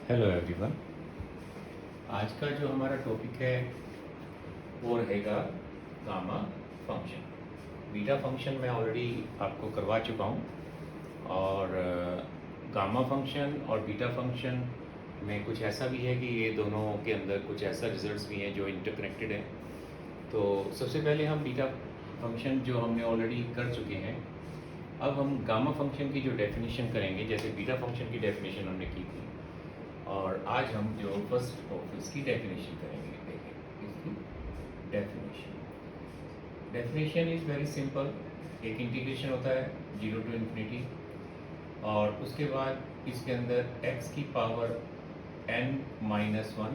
Hello everyone. आज का जो हमारा टॉपिक है वो रहेगा गामा फंक्शन। बीटा फंक्शन मैं ऑलरेडी आपको करवा चुका हूँ और गामा फंक्शन और बीटा फंक्शन में कुछ ऐसा भी है कि ये दोनों के अंदर कुछ ऐसा रिजल्ट्स भी हैं जो इंटरकनेक्टेड है। तो सबसे पहले हम बीटा फंक्शन जो हमने ऑलरेडी कर चुके हैं, अब हम गामा फंक्शन की जो डेफिनेशन करेंगे, जैसे बीटा फंक्शन की डेफिनेशन हमने की थी, और आज हम जो फर्स्ट ऑफ इसकी डेफिनेशन करेंगे। देखिए इसकी डेफिनेशन इज़ वेरी सिंपल। एक इंटीग्रेशन होता है 0 to इन्फिनिटी, और उसके बाद इसके अंदर x की पावर n-1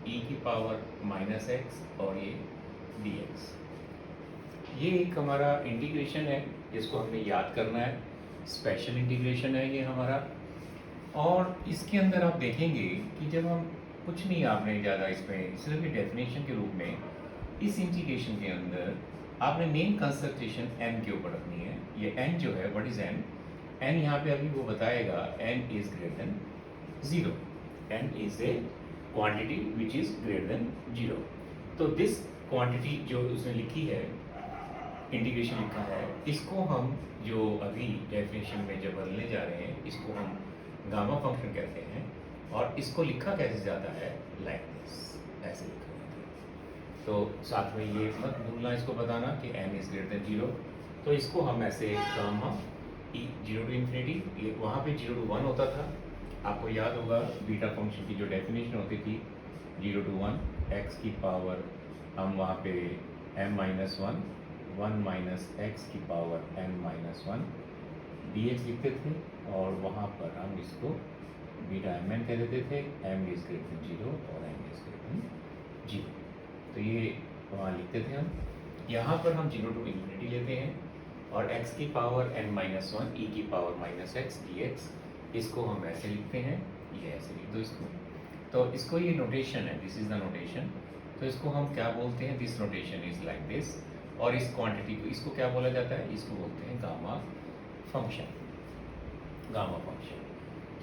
e की पावर -x और ये dx। ये एक हमारा इंटीग्रेशन है, इसको हमें याद करना है। स्पेशल इंटीग्रेशन है ये हमारा। और इसके अंदर आप देखेंगे कि जब हम कुछ नहीं, आपने ज़्यादा इसमें सिर्फ डेफिनेशन के रूप में इस इंटीग्रेशन के अंदर आपने मेन कंसंट्रेशन n के ऊपर रखनी है। ये n जो है, व्हाट इज n? n यहाँ पे अभी वो बताएगा, n is greater than 0। n is A quantity which is greater than 0। तो दिस क्वांटिटी जो उसने लिखी है, इंटीग्रेशन लिखा है, इसको हम जो अभी डेफिनेशन में जब बदलने जा रहे हैं, इसको हम गामा फंक्शन कहते हैं। और इसको लिखा कैसे जाता है? लाइक दिस, ऐसे लिखा जाता है। तो साथ में ये मत भूलना इसको बताना कि n इज ग्रेटर देन 0। तो इसको हम ऐसे गामा e 0 to इन्फिनिटी, ये वहाँ पे 0 to 1 होता था। आपको याद होगा बीटा फंक्शन की जो डेफिनेशन होती थी 0 to 1, x की पावर हम वहाँ पे m-1 1 माइनस एक्स की पावर n-1 dx लिखते थे, और वहाँ पर हम इसको बीटा mn कह देते थे। m इज ग्रेटर देन 0 और n इज ग्रेटर देन 0। तो ये वहाँ लिखते थे हम। यहाँ पर हम 0 to इन्फिनिटी लेते हैं, और x की पावर n-1 e की पावर -x dx, इसको हम ऐसे लिखते हैं। ये ऐसे लिख दो इसको। तो इसको ये नोटेशन है, दिस इज द नोटेशन। तो इसको हम क्या बोलते हैं? This notation is like this. और इस क्वांटिटी को, इसको क्या बोला जाता है? इसको बोलते हैं गामा फंक्शन। गामा फंक्शन,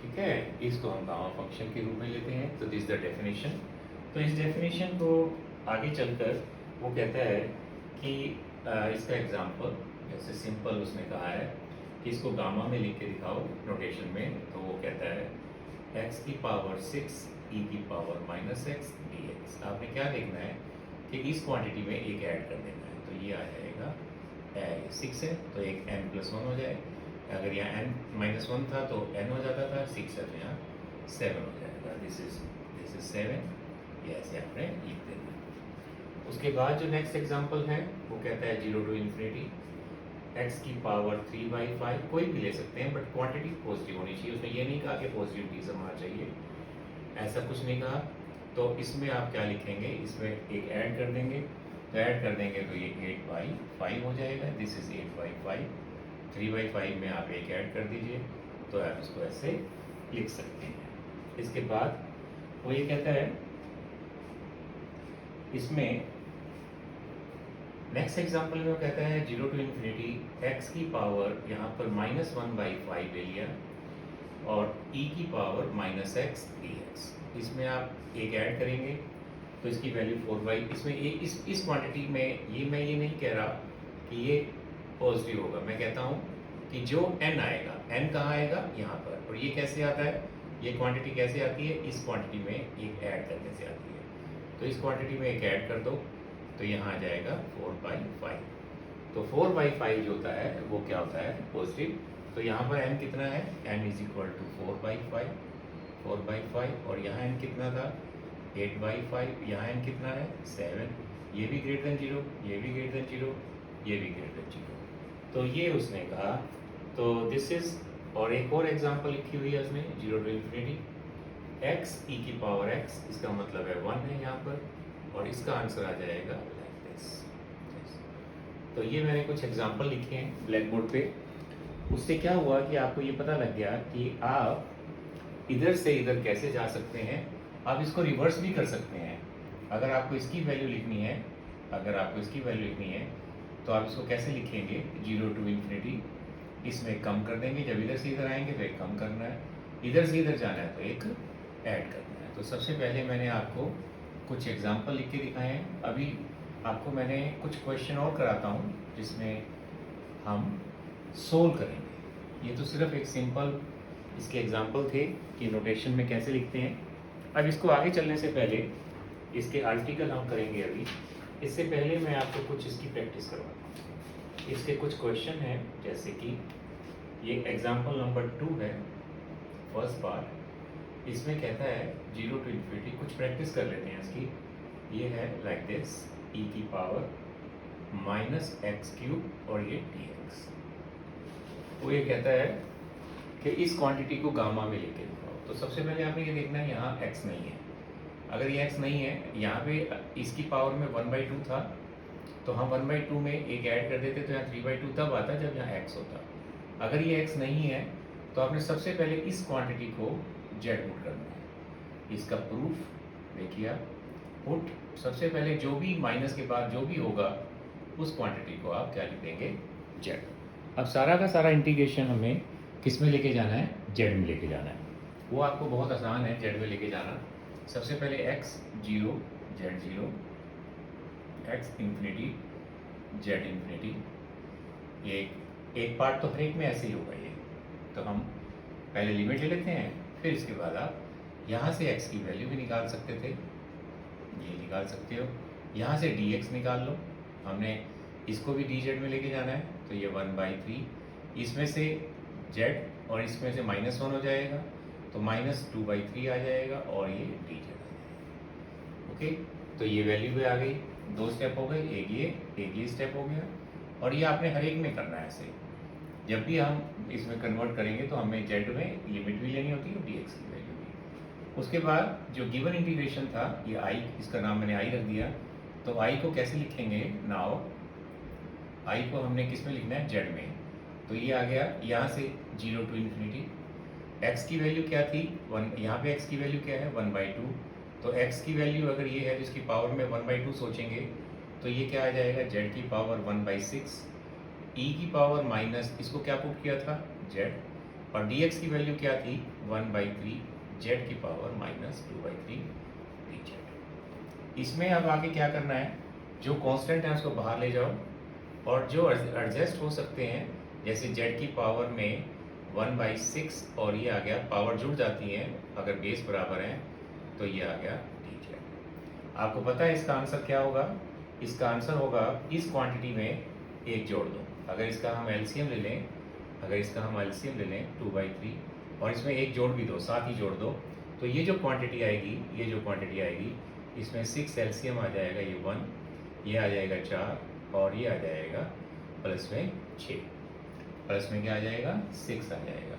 ठीक है। इसको हम गामा फंक्शन के रूप में लेते हैं। तो दिस द डेफिनेशन। तो इस डेफिनेशन को आगे चलकर वो कहता है कि इसका एग्जाम्पल, जैसे सिंपल उसने कहा है कि इसको गामा में लिख के दिखाओ नोटेशन में। तो वो कहता है x की पावर 6 e की पावर -x dx। आपने क्या देखना है कि इस क्वांटिटी में एक ऐड कर देना है। तो ये आ जाएगा 6 है तो एक n+1 हो जाए। अगर यहाँ n-1 था तो n हो जाता था, 6 है तो यहाँ 7 हो जाएगा। This is 7। ये ऐसे आपने लिख देना। उसके बाद जो नेक्स्ट एग्जांपल है वो कहता है 0 to इन्फिनिटी, x की पावर 3/5। कोई भी ले सकते हैं, बट क्वांटिटी पॉजिटिव होनी चाहिए। उसने ये नहीं कहा कि पॉजिटिव पीस होना चाहिए, ऐसा कुछ नहीं कहा। तो इसमें आप क्या लिखेंगे? इसमें एक ऐड कर देंगे। तो ऐड कर देंगे तो ये 8/5 हो जाएगा। This is 8/5। 3/5 में आप एक ऐड कर दीजिए, तो आप इसको ऐसे लिख सकते हैं। इसके बाद वो ये कहता है, इसमें नेक्स्ट एग्जांपल में वो कहता है 0 to इन्फिनिटी, x की पावर यहाँ पर -1/5 ले लिया, और e की पावर -x dx। इसमें आप एक ऐड करेंगे तो इसकी वैल्यू 4/। इसमें ये इस क्वांटिटी में मैं ये नहीं कह रहा कि ये पॉजिटिव होगा। मैं कहता हूँ कि जो n आएगा, n कहाँ आएगा? यहाँ पर। और ये कैसे आता है? ये क्वांटिटी कैसे आती है? इस क्वांटिटी में एक ऐड करने से आती है। तो इस क्वांटिटी में एक ऐड कर दो तो यहाँ आ जाएगा 4/5। तो 4/5 जो होता है वो क्या होता है? पॉजिटिव। तो यहाँ पर n कितना है? n is equal to 4/5। और यहाँ n कितना था? 8/5। यहाँ n कितना है? 7। ये भी ग्रेटर देन 0, ये भी ग्रेटर देन 0, ये भी ग्रेटर देन 0। तो ये उसने कहा। तो दिस इज, और एक और एग्जांपल लिखी हुई है उसने 0 to इन्फिनिटी, x e की पावर x, इसका मतलब है 1 है यहाँ पर, और इसका आंसर आ जाएगा लाइक दिस। तो ये मैंने कुछ एग्जांपल लिखे हैं ब्लैक बोर्ड पे। उससे क्या हुआ कि आपको ये पता लग गया कि आप इधर से इधर कैसे जा सकते हैं। आप इसको रिवर्स भी कर सकते हैं। अगर आपको इसकी वैल्यू लिखनी है, तो आप इसको कैसे लिखेंगे? 0 to इन्फिनिटी, इसमें कम कर देंगे। जब इधर से इधर आएंगे तो एक कम करना है, इधर से इधर जाना है तो एक ऐड करना है। तो सबसे पहले मैंने आपको कुछ एग्जांपल लिख के दिखाए हैं। अभी आपको मैंने कुछ क्वेश्चन और कराता हूँ जिसमें हम सोल्व करेंगे। ये तो सिर्फ एक सिंपल इसके एग्जांपल थे कि नोटेशन में कैसे लिखते हैं। अब इसको आगे चलने से पहले इसके आर्टिकल हम करेंगे अभी। इससे पहले मैं आपको कुछ इसकी प्रैक्टिस करवाता हूँ। इसके कुछ क्वेश्चन हैं, जैसे कि ये एग्जांपल नंबर 2 है, फर्स्ट पार्ट। इसमें कहता है 0 to infinity, कुछ प्रैक्टिस कर लेते हैं इसकी। ये है लाइक दिस, e की पावर माइनस एक्स क्यूब और ये dx। वो ये कहता है कि इस क्वांटिटी को गामा में लेके दिखाओ। तो सबसे पहले आपने ये देखना है यहाँ x नहीं है। अगर ये x नहीं है, यहाँ पे इसकी पावर में 1/2 था, तो हम 1/2 में एक ऐड कर देते तो यहाँ 3/2 तब आता जब यहाँ x होता। अगर ये x नहीं है तो आपने सबसे पहले इस क्वांटिटी को z पुट करना है। इसका प्रूफ देखिए आप, पुट सबसे पहले जो भी माइनस के बाद जो भी होगा उस क्वांटिटी को आप क्या लिख देंगे, z। अब सारा का सारा इंटीग्रेशन हमें किस में लेके जाना है, z में लेके जाना है। वो आपको बहुत आसान है z में लेके जाना। सबसे पहले x 0 z 0, x infinity z infinity. ये एक पार्ट तो हर एक में ऐसे ही होगा ये। तो हम पहले लिमिट ले लेते हैं, फिर इसके बाद आप यहाँ से x की वैल्यू भी निकाल सकते थे, ये निकाल सकते हो। यहाँ से dx निकाल लो, हमने इसको भी dz में लेके जाना है, तो ये 1/3, इसमें से z और इसमें से -1 हो जाएगा, तो -2/3 आ जाएगा और ये dz आ जाएगा। ओके, तो ये वैल्यू भी आ गई। 2 स्टेप हो गए, एक ये स्टेप हो गया। और ये आपने हर एक में करना है ऐसे। जब भी हम इसमें कन्वर्ट करेंगे तो हमें z में लिमिट भी लेनी होती है और dx की वैल्यू भी। उसके बाद जो गिवन इंटीग्रेशन था, ये i, इसका नाम मैंने i रख दिया। तो i को कैसे लिखेंगे, नाउ i को हमने किस में लिखना है, z में। तो ये आ गया यहाँ से 0 to infinity। x की वैल्यू क्या थी, 1। यहाँ पे x की वैल्यू क्या है, 1/2। तो x की वैल्यू अगर ये है जिसकी पावर में 1/2 सोचेंगे, तो ये क्या आ जाएगा, z की पावर 1/6, e की पावर माइनस, इसको क्या पुट किया था, z, और dx की वैल्यू क्या थी, 1/3, z की पावर -2/3 dz। इसमें अब आगे क्या करना है, जो कांस्टेंट है उसको बाहर ले जाओ, और जो एडजस्ट हो सकते हैं, जैसे z की पावर में 1/6 और ये आ गया, पावर जुड़ जाती है अगर बेस बराबर है, तो ये आ गया dz। आपको पता है इसका आंसर क्या होगा, इसका आंसर होगा इस क्वांटिटी में एक जोड़ दो। अगर इसका हम एलसीएम ले लें, 2/3, और इसमें एक जोड़ भी दो, साथ ही जोड़ दो, तो ये जो क्वांटिटी आएगी, इसमें 6 एलसीएम आ जाएगा, ये 1, ये आ जाएगा 4, और ये आ जाएगा प्लस में 6, प्लस में क्या आ जाएगा, 6 आ जाएगा।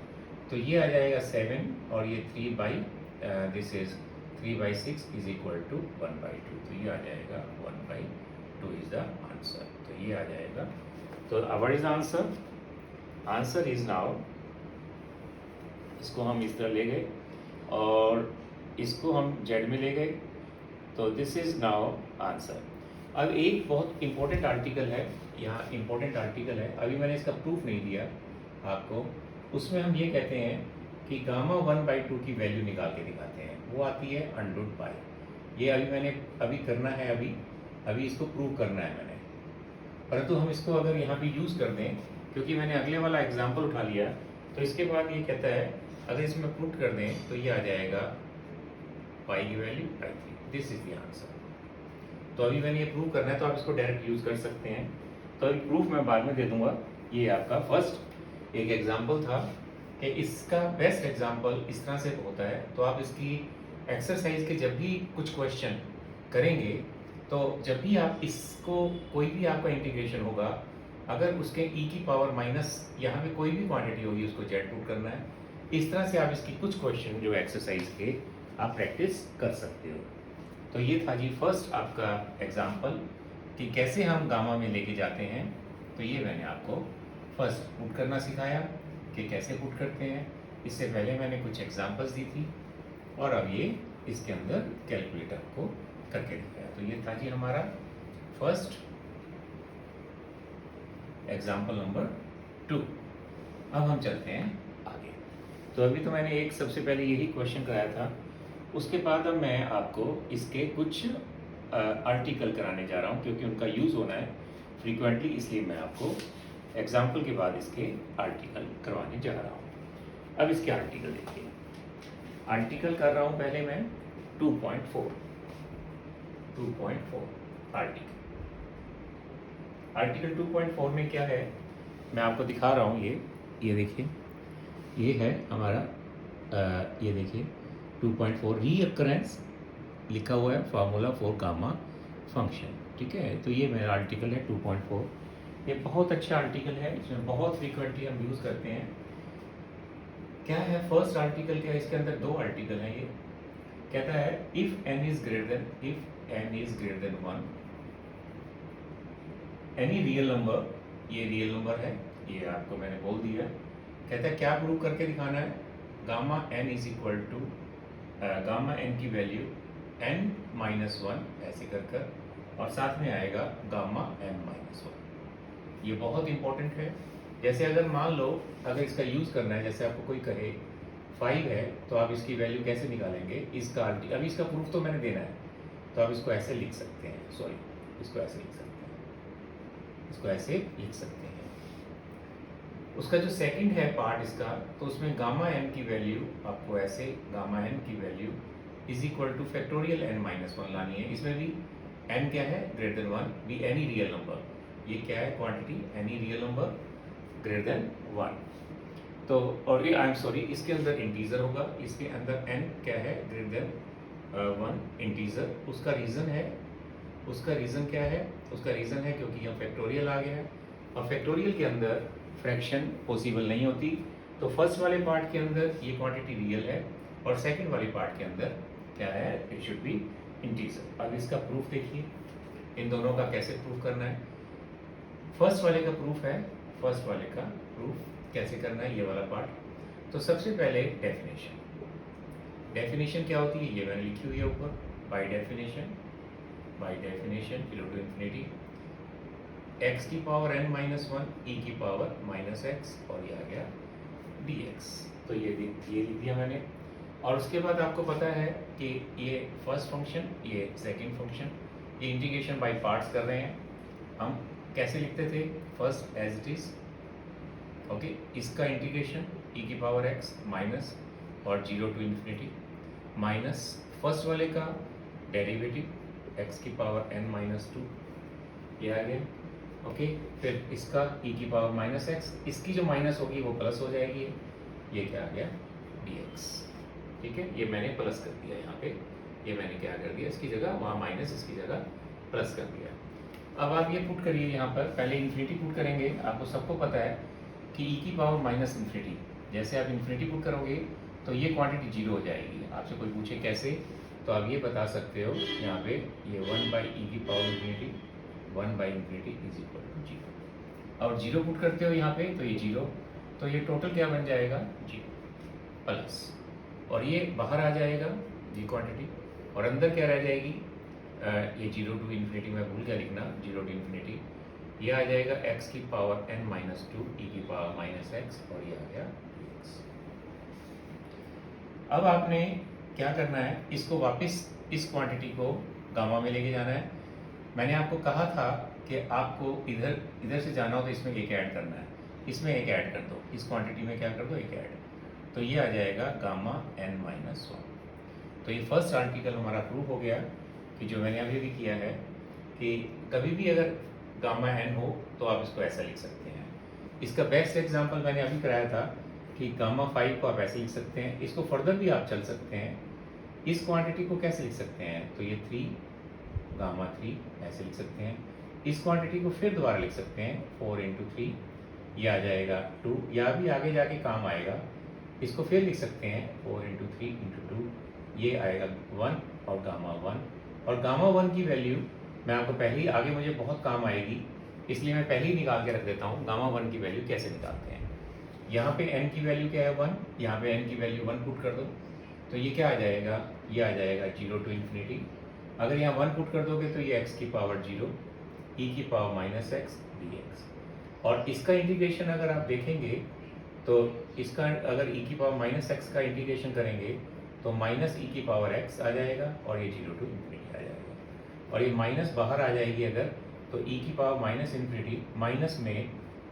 तो ये आ जाएगा 7, और ये 3/6 इज इक्वल टू 1/2। तो ये आ जाएगा 1/2 इज द आंसर। तो ये आ जाएगा। तो what is the answer, answer is now, इसको हम इस तरह ले गए और इसको हम z में ले गए, तो दिस इज नाउ आंसर। अब एक बहुत इंपॉर्टेंट आर्टिकल है, यहाँ इंपॉर्टेंट आर्टिकल है, अभी मैंने इसका प्रूफ नहीं दिया आपको। उसमें हम ये कहते हैं कि गामा 1/2 की वैल्यू निकाल के दिखाते हैं, वो आती है √π। ये अभी करना है, अभी इसको प्रूव करना है मैंने। परंतु हम इसको अगर यहाँ पे यूज़ कर दें, क्योंकि मैंने अगले वाला एग्जाम्पल उठा लिया, तो इसके बाद ये कहता है अगर इसमें पुट कर दें तो ये आ जाएगा π की value 3। This is the answer. तो अभी मैंने ये प्रूव करना है, तो आप इसको डायरेक्ट यूज़ कर सकते हैं। तो अभी प्रूफ मैं बाद में दे दूंगा। ये आपका फर्स्ट एक एग्जाम्पल था कि इसका बेस्ट एग्जाम्पल इस तरह से होता है। तो आप इसकी एक्सरसाइज के जब भी कुछ क्वेश्चन करेंगे, तो जब भी आप इसको, कोई भी आपका इंटीग्रेशन होगा, अगर उसके e की पावर माइनस यहाँ पे कोई भी क्वांटिटी होगी, उसको z पुट करना है। इस तरह से आप इसकी कुछ क्वेश्चन जो एक्सरसाइज के आप प्रैक्टिस कर सकते हो। तो ये था जी फर्स्ट आपका एग्जाम्पल कि कैसे हम गामा में लेके जाते हैं। तो ये मैंने आपको फर्स्ट पुट करना सिखाया कि कैसे पुट करते हैं। इससे पहले मैंने कुछ एग्जाम्पल्स दी थी, और अब ये इसके अंदर कैलकुलेटर को करके दिखाया। तो ये था जी हमारा फर्स्ट एग्जाम्पल नंबर 2। अब हम चलते हैं आगे। तो अभी तो मैंने एक सबसे पहले यही क्वेश्चन कराया था उसके बाद अब मैं आपको इसके कुछ आर्टिकल कराने जा रहा हूँ, क्योंकि उनका यूज़ होना है फ्रीक्वेंटली, इसलिए मैं आपको एग्जाम्पल के बाद इसके आर्टिकल करवाने जा रहा हूँ। अब इसके आर्टिकल देखिए, आर्टिकल कर रहा हूँ पहले मैं 2.4 आर्टिकल। आर्टिकल 2.4 में क्या है मैं आपको दिखा रहा हूँ। ये देखिए, ये है हमारा ये देखिए 2.4 रीअकरेंस लिखा हुआ है, फार्मूला फॉर गामा फंक्शन। ठीक है, तो ये मेरा आर्टिकल है 2.4। ये बहुत अच्छा आर्टिकल है, इसमें बहुत फ्रीक्वेंटली हम यूज़ करते हैं। क्या है फर्स्ट आर्टिकल, क्या इसके अंदर दो आर्टिकल हैं। ये कहता है if n is greater than 1 any real number, ये रियल नंबर है, ये आपको मैंने बोल दिया। कहता है क्या प्रूव करके दिखाना है, gamma n is equal to gamma n की वैल्यू n माइनस 1 ऐसे कर और साथ में आएगा गामा n माइनस 1। ये बहुत इंपॉर्टेंट है। जैसे अगर मान लो अगर इसका यूज़ करना है, जैसे आपको कोई कहे 5 है तो आप इसकी वैल्यू कैसे निकालेंगे, इसका अभी इसका प्रूफ तो मैंने देना है, तो आप इसको ऐसे लिख सकते हैं, सॉरी इसको ऐसे लिख सकते हैं, इसको ऐसे लिख सकते हैं। उसका जो सेकंड है पार्ट इसका, तो उसमें गामा n की वैल्यू आपको ऐसे गामा n की value is equal two factorial n minus 1 लानी है। इसमें भी n क्या है greater than 1, be any real number, ये क्या है quantity, any real number greater than 1। तो और ये आई एम सॉरी इसके अंदर इंटीजर होगा, इसके अंदर n क्या है ग्रेटर देन 1 इंटीजर। उसका रीज़न है, उसका रीज़न क्या है, उसका रीज़न है क्योंकि यहाँ फैक्टोरियल आ गया है और फैक्टोरियल के अंदर फ्रैक्शन पॉसिबल नहीं होती। तो फर्स्ट वाले पार्ट के अंदर ये क्वांटिटी रियल है और सेकंड वाले पार्ट के अंदर क्या है, इट शुड बी इंटीजर। अब इसका प्रूफ देखिए, इन दोनों का कैसे प्रूफ करना है। फर्स्ट वाले का प्रूफ है, फर्स्ट वाले का प्रूफ कैसे करना है, ये वाला पार्ट। तो सबसे पहले डेफिनेशन, डेफिनेशन क्या होती है ये मैंने लिखी हुई है ऊपर, by definition equal to infinity x की पावर n माइनस 1 e की पावर माइनस x और ये आ गया dx। तो ये लिख दिया मैंने। और उसके बाद आपको पता है कि ये फर्स्ट फंक्शन, ये सेकंड फंक्शन, ये इंटीग्रेशन बाय पार्ट्स कर रहे हैं। हम कैसे लिखते थे, first as it is, okay, इसका इंटीग्रेशन e की पावर x माइनस और 0 टू इंफिनिटी माइनस फर्स्ट वाले का डेरिवेटिव x की पावर n माइनस 2, ये आ गया, ओके। फिर इसका e की पावर माइनस x, इसकी जो माइनस होगी वो प्लस हो जाएगी, ये क्या आ गया dx। ठीक है, ये मैंने प्लस कर दिया यहाँ पे, ये मैंने क्या कर दिया, इसकी जगह वहाँ माइनस, इसकी जगह प्लस कर दिया। अब आप ये पुट करिए यहाँ पर, पहले इन्फिनिटी पुट करेंगे। आपको सबको पता है कि e की पावर माइनस इन्फिनिटी, जैसे आप इन्फिनिटी पुट करोगे तो ये क्वांटिटी जीरो हो जाएगी। आपसे कोई पूछे कैसे, तो आप ये बता सकते हो यहाँ पे, ये 1 बाई ई की power infinity, 1 by infinity is equal to 0। और 0 पुट करते हो यहाँ पे तो ये 0, तो ये टोटल क्या बन जाएगा 0 प्लस, और ये बाहर आ जाएगा ये क्वांटिटी, और अंदर क्या रह जाएगी, ये 0 टू इन्फिनिटी, मैं भूल गया लिखना, 0 टू इन्फिनिटी, ये आ जाएगा x की पावर n माइनस 2 e की पावर माइनस x और ये आ गया dx। अब आपने क्या करना है, इसको वापस इस क्वांटिटी को गामा में लेके जाना है। मैंने आपको कहा था कि आपको इधर से जाना हो तो इसमें एक ऐड करना है, इसमें एक ऐड कर दो, इस क्वांटिटी में क्या कर दो, एक ऐड, तो ये आ जाएगा गामा n माइनस 1। तो ये फर्स्ट आर्टिकल हमारा प्रूफ हो गया कि जो मैंने अभी भी किया है कि कभी भी अगर गामा n हो तो आप इसको ऐसा लिख सकते हैं। इसका बेस्ट एग्जांपल मैंने अभी कराया था कि गामा 5 को आप ऐसे लिख सकते हैं। इसको फर्दर भी आप चल सकते हैं, इस क्वांटिटी को कैसे लिख सकते हैं, तो ये 3 गामा 3 ऐसे लिख सकते हैं। इस क्वांटिटी को फिर दोबारा लिख सकते हैं 4 इंटू 3, ये आ जाएगा 2, या भी आगे जाके काम आएगा। इसको फिर लिख सकते हैं 4 इंटू 3 इंटू 2, ये आएगा 1 और गामा 1। और गामा 1 की वैल्यू मैं आपको पहले ही, आगे मुझे बहुत काम आएगी इसलिए मैं पहले ही निकाल के रख देता हूँ गामा 1 की वैल्यू कैसे निकालते हैं। यहाँ पे n की वैल्यू क्या है 1, यहाँ पे n की वैल्यू 1 पुट कर दो, तो ये क्या आ जाएगा, ये आ जाएगा 0 टू इन्फिनिटी। अगर यहाँ 1 पुट कर दोगे तो ये x की पावर 0 e की पावर माइनस x dx। और इसका इंटीग्रेशन अगर आप देखेंगे तो इसका अगर e की पावर माइनस x का इंटीग्रेशन करेंगे तो माइनस ई की पावर एक्स आ जाएगा और ये 0 to इन्फिनिटी आ जाएगा। और ये माइनस बाहर आ जाएगी अगर, तो ई की पावर माइनस इन्फिनिटी माइनस में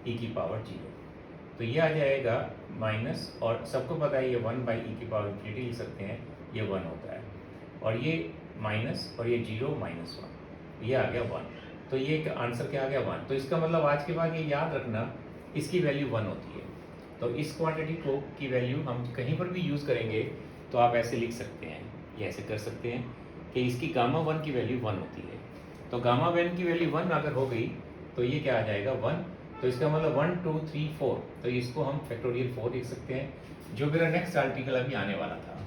ई की पावर 0, तो ये आ जाएगा माइनस, और सबको पता है ये 1 बाई ई की पावर इन्फिनिटी लिख सकते हैं, ये 1 होता है, और ये माइनस और ये 0 माइनस 1, ये आ गया 1। तो ये आंसर क्या आ गया 1। तो इसका मतलब आज के बाद ये याद रखना इसकी वैल्यू 1 होती है। तो इस क्वांटिटी को की वैल्यू हम कहीं पर भी यूज़ करेंगे तो आप ऐसे लिख सकते हैं, ये ऐसे कर सकते हैं कि इसकी गामा 1 की वैल्यू 1 होती है। तो गामा 1 की वैल्यू 1 अगर हो गई तो ये क्या आ जाएगा 1। तो इसका मतलब 1 2 3 4, तो इसको हम फैक्टोरियल 4 लिख सकते हैं, जो मेरा नेक्स्ट आर्टिकल अभी आने वाला था।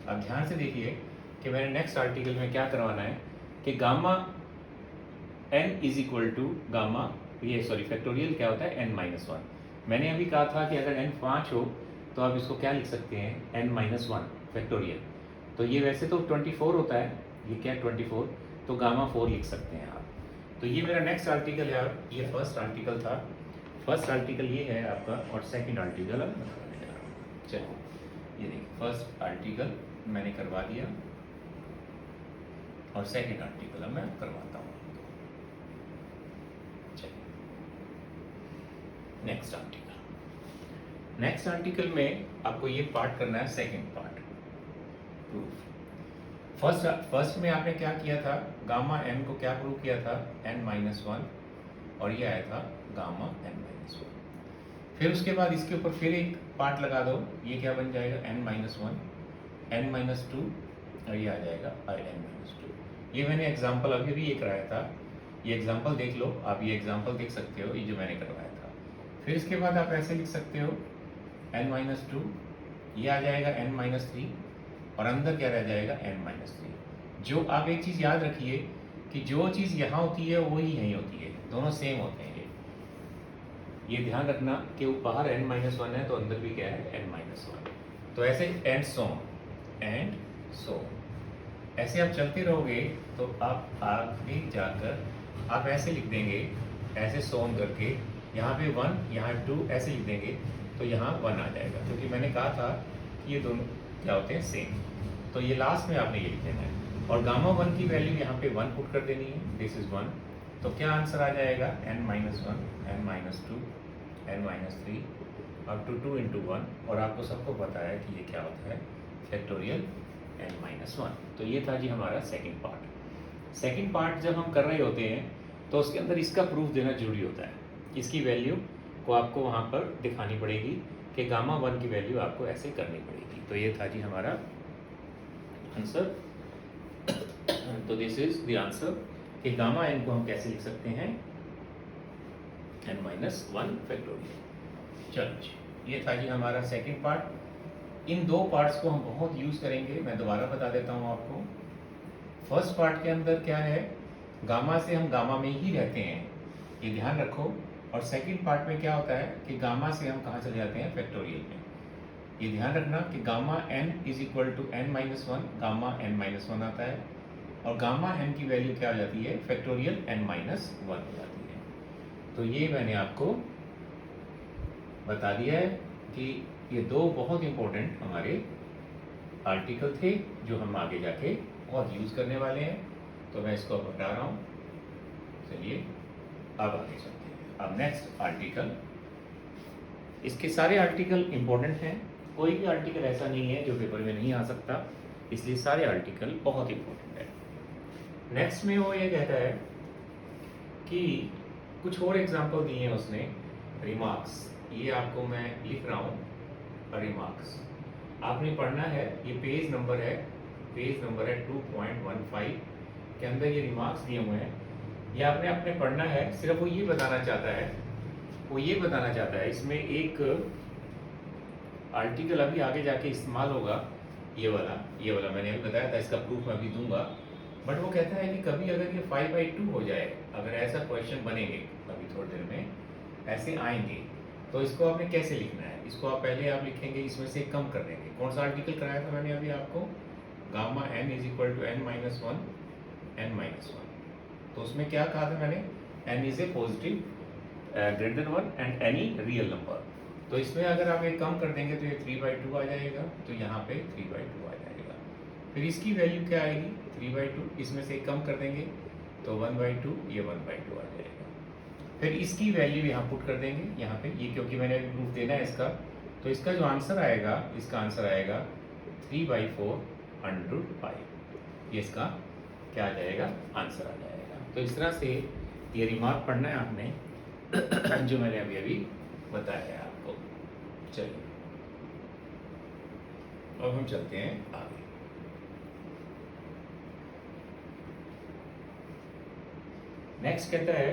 अब ध्यान से देखिए कि मैंने नेक्स्ट आर्टिकल में क्या करवाना है कि gamma n is equal to gamma, ये सॉरी फैक्टोरियल क्या होता है n माइनस 1। मैंने अभी कहा था कि अगर n 5 हो तो आप इसको क्या लिख सकते हैं n माइनस 1 फैक्टोरियल। तो ये वैसे तो 24 होता है, ये क्या 24, तो गामा 4 लिख सकते हैं आप। तो ये मेरा नेक्स्ट आर्टिकल है, ये फर्स्ट आर्टिकल था, फर्स्ट आर्टिकल ये है आपका, और सेकंड आर्टिकल अब चलो ये देखिए फर्स्ट आर्टिकल मैंने करवा दिया और सेकंड आर्टिकल अब मैं करवाता हूँ। नेक्स्ट आर्टिकल, नेक्स्ट आर्टिकल में आपको ये पार्ट करना है, सेकंड पार्ट प्रूफ। फर्स्ट में आपने क्या किया था, गामा n को क्या प्रूव किया था n माइनस 1, और ये आया था गामा n माइनस 1। फिर उसके बाद इसके ऊपर फिर एक पार्ट लगा दो, ये क्या बन जाएगा n माइनस 1, n माइनस 2, और ये आ जाएगा n माइनस 2। ये मैंने एग्जाम्पल अभी अभी ये कराया था, ये एग्जाम्पल देख लो आप, ये एग्जाम्पल देख सकते हो, ये जो मैंने करवाया था। फिर इसके बाद आप ऐसे लिख सकते हो n माइनस 2, ये आ जाएगा n माइनस 3, और अंदर क्या रह जाएगा n माइनस 3। जो आप एक चीज़ याद रखिए कि जो चीज़ यहाँ होती है वही यहीं होती है, दोनों सेम होते हैं। ये ध्यान रखना कि बाहर n माइनस 1 है तो अंदर भी क्या है n माइनस 1। तो ऐसे एंड सो ऐसे आप चलते रहोगे तो आप आगे जाकर आप ऐसे लिख देंगे, ऐसे सोन करके यहाँ पे 1 यहाँ 2 ऐसे लिख देंगे, तो यहाँ 1 आ जाएगा, क्योंकि मैंने कहा था कि ये दोनों क्या होते हैं सेम। तो ये लास्ट में आपने ये लिख देना है, और गामा 1 की वैल्यू यहाँ पे 1 पुट कर देनी है, दिस इज 1। तो क्या आंसर आ जाएगा n minus 1, n minus 2, n minus 3 up to 2 into 1, और आपको सबको पता है कि ये क्या होता है फैक्टोरियल n माइनस 1। तो ये था जी हमारा सेकेंड पार्ट। सेकेंड पार्ट जब हम कर रहे होते हैं तो उसके अंदर इसका प्रूफ देना जरूरी होता है, इसकी वैल्यू को आपको वहाँ पर दिखानी पड़ेगी कि गामा 1 की वैल्यू आपको ऐसे करनी पड़ेगी। तो ये था जी हमारा आंसर। तो दिस इज द आंसर कि गामा n को हम कैसे लिख सकते हैं n माइनस 1 फैक्टोरियल। चलो जी ये था जी हमारा सेकंड पार्ट। इन दो पार्ट्स को हम बहुत यूज़ करेंगे, मैं दोबारा बता देता हूँ आपको। फर्स्ट पार्ट के अंदर क्या है, गामा से हम गामा में ही रहते हैं, ये ध्यान रखो। और सेकंड पार्ट में क्या होता है कि गामा से हम कहाँ चले जाते हैं फैक्टोरियल में। ये ध्यान रखना कि gamma n is equal to n minus 1, gamma n minus 1 आता है, और गामा n की वैल्यू क्या हो जाती है फैक्टोरियल n माइनस 1 हो जाती है। तो ये मैंने आपको बता दिया है कि ये दो बहुत इंपॉर्टेंट हमारे आर्टिकल थे जो हम आगे जाके बहुत यूज़ करने वाले हैं। तो मैं इसको अब हटा रहा हूँ। चलिए अब आगे चलते हैं। अब नेक्स्ट आर्टिकल, इसके सारे आर्टिकल इंपॉर्टेंट हैं, कोई भी आर्टिकल ऐसा नहीं है जो पेपर में नहीं आ सकता, इसलिए सारे आर्टिकल बहुत इंपॉर्टेंट है। नेक्स्ट में वो ये कहता है कि कुछ और एग्जांपल दिए हैं उसने, रिमार्क्स। ये आपको मैं लिख रहा हूँ, रिमार्क्स आपने पढ़ना है। ये पेज नंबर है 2.15 के अंदर ये रिमार्क्स दिए हुए हैं, ये आपने अपने पढ़ना है। सिर्फ वो ये बताना चाहता है, इसमें एक आर्टिकल अभी आगे जाके इस्तेमाल होगा, ये वाला मैंने अभी बताया था, इसका प्रूफ मैं अभी दूंगा। बट वो कहता है कि कभी अगर ये 5/2 हो जाए, अगर ऐसा क्वेश्चन बनेंगे अभी थोड़ी देर में ऐसे आएंगे, तो इसको आपने कैसे लिखना है। इसको आप पहले आप लिखेंगे, इसमें से कम कर देंगे। कौन सा आर्टिकल कराया था मैंने अभी आपको, gamma n is equal to n minus 1। तो उसमें क्या कहा था मैंने, n is a positive greater than 1 and any real number. तो इसमें अगर आप एक कम कर देंगे तो ये 3/2 आ जाएगा, तो यहाँ पे 3/2 आ जाएगा। फिर इसकी वैल्यू क्या आएगी 3/2, इसमें से कम कर देंगे तो 1/2, ये 1/2 आ जाएगा। फिर इसकी वैल्यू यहाँ पुट कर देंगे यहाँ पे, ये क्योंकि मैंने अभी प्रूफ देना है इसका, तो इसका जो आंसर आएगा, इसका आंसर आएगा 3/4 ये इसका क्या आ जाएगा, आंसर आ जाएगा। तो इस तरह से ये रिमार्क पढ़ना है आपने जो मैंने अभी अभी बताया है आपको। चलिए अब हम चलते हैं आगे। नेक्स्ट कहता है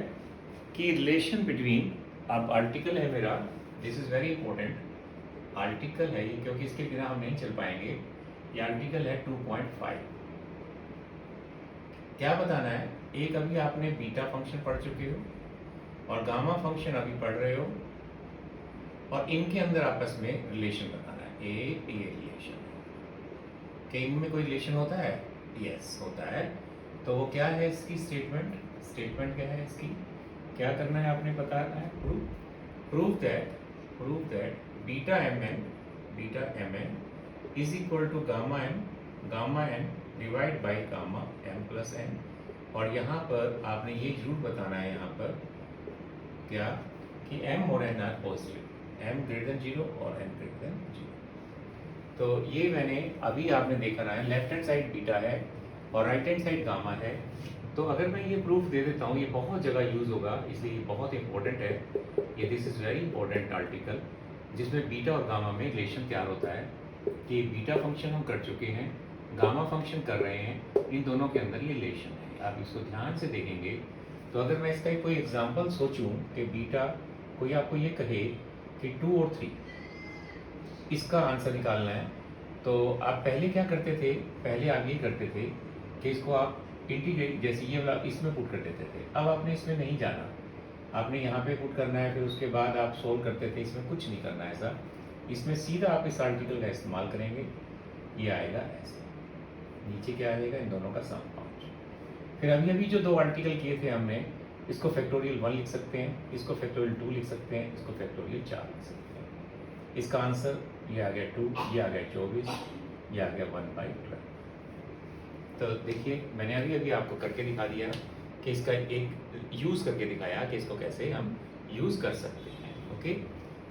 कि रिलेशन बिटवीन, अब आर्टिकल है मेरा, this is very important, article है ये क्योंकि इसके बिना हम नहीं चल पाएंगे। ये आर्टिकल है 2.5। क्या बताना है, एक अभी आपने बीटा फंक्शन पढ़ चुके हो और गामा फंक्शन अभी पढ़ रहे हो, और इनके अंदर आपस में रिलेशन बताना है, ए रिलेशन कि इनमें कोई रिलेशन होता है, यस होता है। तो वो क्या है इसकी स्टेटमेंट, स्टेटमेंट क्या है इसकी, क्या करना है आपने बताना है, proof that beta M N is equal to gamma N divide by gamma M plus N. और यहाँ पर आपने ये जरूर बताना है यहाँ पर क्या कि m और n are positive, m greater than 0 और n ग्रेटर देन 0। तो ये मैंने अभी आपने देखा है, लेफ्ट हैंड साइड बीटा है और राइट हैंड साइड गामा है। तो अगर मैं ये प्रूफ दे देता हूँ, ये बहुत जगह यूज होगा, इसलिए ये बहुत इंपॉर्टेंट है। ये this is very important article जिसमें बीटा और गामा में रिलेशन तैयार होता है कि बीटा फंक्शन हम कर चुके हैं, गामा फंक्शन कर रहे हैं, इन दोनों के अंदर ये रिलेशन है। आप इसको ध्यान से देखेंगे तो अगर मैं इसका कोई एग्जांपल सोचूं कि बीटा, कोई आपको ये कहे कि 2 और 3 इसका आंसर निकालना है, तो आप पहले क्या करते थे, पहले आप ये करते थे कि इसको आप इंटीग्रेट, जैसे ये वाला इसमें पुट कर देते थे। अब आपने इसमें नहीं जाना, आपने यहाँ पे पुट करना है, फिर उसके बाद आप सोल्व करते थे, इसमें कुछ नहीं करना है ऐसा। इसमें सीधा आप इस आर्टिकल का इस्तेमाल करेंगे, ये आएगा ऐसे, नीचे क्या आएगा, इन दोनों का सम 5। फिर अभी जो 2 आर्टिकल किए थे हमने, इसको फैक्टोरियल 1 लिख सकते हैं, इसको फैक्टोरियल 2 लिख सकते हैं, इसको फैक्टोरियल 4 लिख सकते हैं। इसका आंसर ये आ गया 2, ये आ गया 24, ये आ गया 1/12। तो देखिए मैंने अभी आपको करके दिखा दिया कि इसका एक यूज़ करके दिखाया कि इसको कैसे हम यूज़ कर सकते हैं। ओके,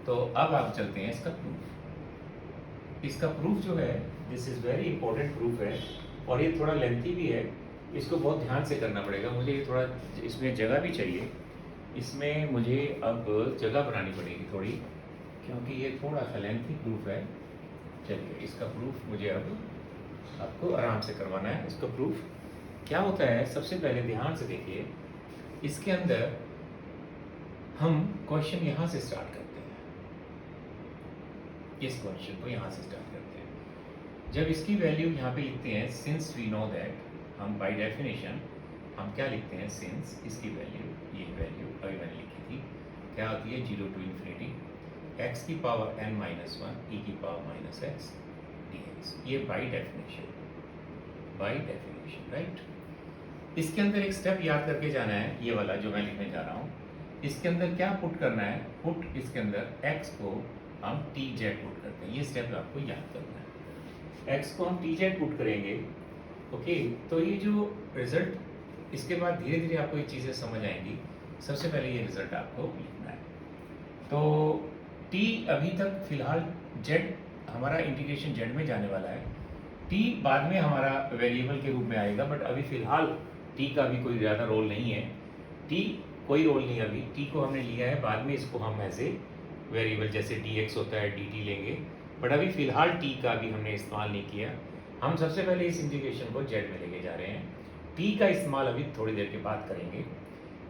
तो अब आप चलते हैं इसका प्रूफ। इसका प्रूफ जो है, this is very important proof है और ये थोड़ा लेंथी भी है, इसको बहुत ध्यान से करना पड़ेगा। मुझे ये थोड़ा, इसमें जगह भी चाहिए, इसमें मुझे अब जगह बनानी पड़ेगी थोड़ी, क्योंकि ये थोड़ा सा लेंथी प्रूफ है। चलिए इसका प्रूफ मुझे अब आपको आराम से करवाना है। इसका प्रूफ क्या होता है, सबसे पहले ध्यान से देखिए, इसके अंदर हम क्वेश्चन यहाँ से स्टार्ट करते हैं, इस क्वेश्चन को यहाँ से स्टार्ट करते हैं। जब इसकी वैल्यू यहाँ पे लिखते हैं, सिंस वी नो दैट, हम बाय डेफिनेशन हम क्या लिखते हैं, सिंस इसकी वैल्यू, ये वैल्यू अभी मैंने लिखी थी, क्या होती है 0 to infinity x की पावर n-1 e की पावर -x dx, ये बाय डेफिनेशन राइट। इसके अंदर एक स्टेप याद करके जाना है, ये वाला जो मैं लिखने जा रहा हूँ, इसके अंदर क्या पुट करना है, पुट इसके अंदर x को हम tz पुट करते हैं, ये स्टेप आपको याद करना है। x को हम tz पुट करेंगे, ओके। तो ये जो रिजल्ट, इसके बाद धीरे धीरे आपको ये चीज़ें समझ आएंगी। सबसे पहले ये रिजल्ट आपको लिखना है। तो t अभी तक फिलहाल z हमारा इंटीग्रेशन z में जाने वाला है, t बाद में हमारा वेरिएबल के रूप में आएगा, बट अभी फिलहाल t का भी कोई ज़्यादा रोल नहीं है, t कोई रोल नहीं अभी, t को हमने लिया है, बाद में इसको हम ऐसे वेरिएबल जैसे dx होता है dt लेंगे, बट अभी फिलहाल t का भी हमने इस्तेमाल नहीं किया। हम सबसे पहले इस इंटीग्रेशन को z में लेके जा रहे हैं, t का इस्तेमाल अभी थोड़ी देर के बाद करेंगे,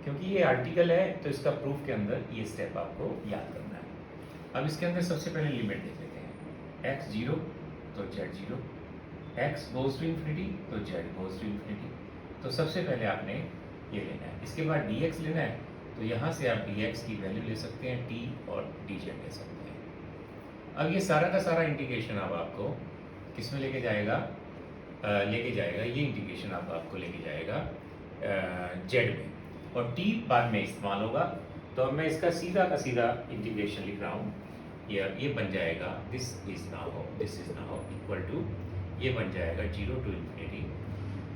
क्योंकि ये आर्टिकल है तो इसका प्रूफ के अंदर ये स्टेप आपको याद करना है। अब इसके अंदर सबसे पहले लिमिट देख लेते हैं, x 0 तो z 0, x goes to infinity तो z गोज टू इन्फिनिटी। तो सबसे पहले आपने ये लेना है, इसके बाद dx लेना है, तो यहाँ से आप dx की वैल्यू ले सकते हैं, t और dz ले सकते हैं। अब ये सारा का सारा इंटीग्रेशन अब आपको किस में लेके जाएगा, ये इंटीग्रेशन अब आपको लेके जाएगा z में, और t बाद में इस्तेमाल होगा। तो अब मैं इसका सीधा का सीधा इंटीग्रेशन लिख रहा हूँ, ये बन जाएगा this is now equal to, ये बन जाएगा 0 टू इन्फिनिटी,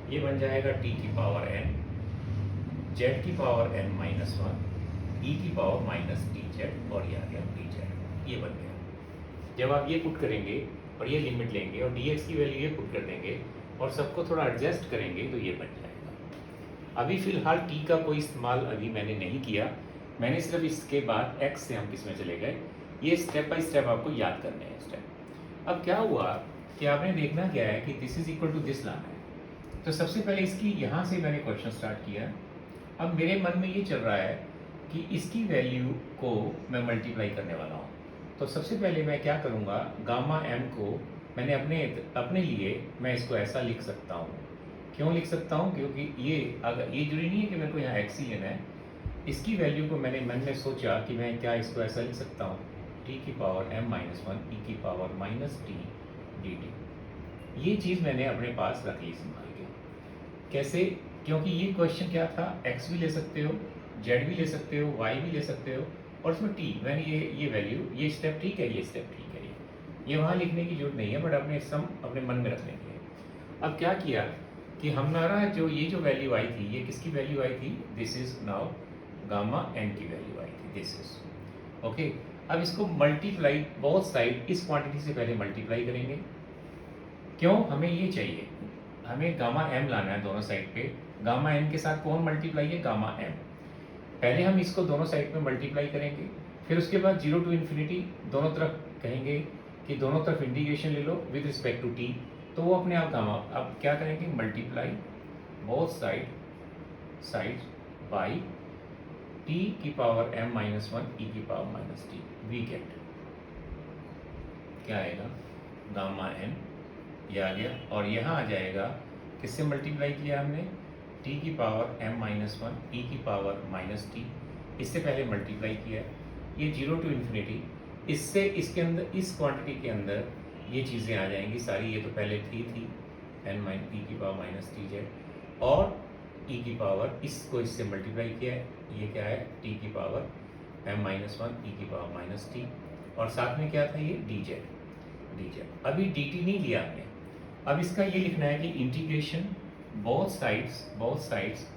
ये बन जाएगा t की पावर n, z की power n minus one, e की पावर माइनस dz, और ये आ गया dz। ये बन गया। जब आप ये पुट करेंगे और ये लिमिट लेंगे और dx की वैल्यू ये पुट कर देंगे और सबको थोड़ा एडजस्ट करेंगे तो ये बन जाएगा। अभी फ़िलहाल t का कोई इस्तेमाल अभी मैंने नहीं किया, मैंने सिर्फ इसके बाद x से हम किस में चले गए, ये स्टेप बाय स्टेप आपको याद करने हैं स्टेप। अब क्या हुआ कि आपने देखना क्या है कि this is equal to this लाना है, तो सबसे पहले इसकी यहाँ से मैंने क्वेश्चन स्टार्ट किया। अब मेरे मन में ये चल रहा है कि इसकी वैल्यू को मैं मल्टीप्लाई करने वाला हूँ, तो सबसे पहले मैं क्या करूँगा, गामा m को मैंने अपने लिए मैं इसको ऐसा लिख सकता हूँ। क्यों लिख सकता हूँ? क्योंकि ये अगर ये जरूरी नहीं है कि मेरे को यहाँ x ही लेना है, इसकी वैल्यू को मैंने मन में सोचा कि मैं क्या इसको ऐसा लिख सकता हूँ, t की power m minus one e की पावर माइनस टी dt। ये चीज़ मैंने अपने पास रख ली संभाल के। कैसे? क्योंकि ये क्वेश्चन क्या था, x भी ले सकते हो, z भी ले सकते हो, y भी ले सकते हो, और उसमें t मैंने ये वैल्यू, ये स्टेप ठीक है, ये स्टेप ठीक है, ये वहाँ लिखने की जरूरत नहीं है, बट अपने सम अपने मन में रखने की है। अब क्या किया कि हमारा जो ये जो वैल्यू आई थी, ये किसकी वैल्यू आई थी, this is now gamma n की वैल्यू आई थी, दिस इज ओके। अब इसको मल्टीप्लाई बोथ साइड, इस क्वांटिटी से पहले मल्टीप्लाई करेंगे। क्यों? हमें ये चाहिए, हमें गामा m लाना है दोनों साइड पे। गामा n के साथ कौन मल्टीप्लाई है, गामा m। पहले हम इसको दोनों साइड पे मल्टीप्लाई करेंगे, फिर उसके बाद 0 टू इन्फिनिटी दोनों तरफ कहेंगे कि दोनों तरफ इंटीग्रेशन ले लो विद रिस्पेक्ट टू t, तो वो अपने आप गामा। अब क्या करेंगे, multiply both side by t की power m minus one e की power minus T, we get क्या आएगा, गामा n, ये आ गया। और यहाँ आ जाएगा, किससे मल्टीप्लाई किया हमने, t की power m minus one e की पावर माइनस टी, इससे पहले मल्टीप्लाई किया, ये 0 टू इन्फिनिटी, इससे इसके अंदर इस क्वांटिटी के अंदर ये चीज़ें आ जाएंगी सारी। ये तो पहले थी n माइनस e की पावर माइनस टी जेड, और e की पावर इसको इससे मल्टीप्लाई किया है, ये क्या है, t की power m minus one e की पावर माइनस टी, और साथ में क्या था, ये dz। अभी dt नहीं लिया हमने। अब इसका ये लिखना है कि इंटीग्रेशन बोथ साइड्स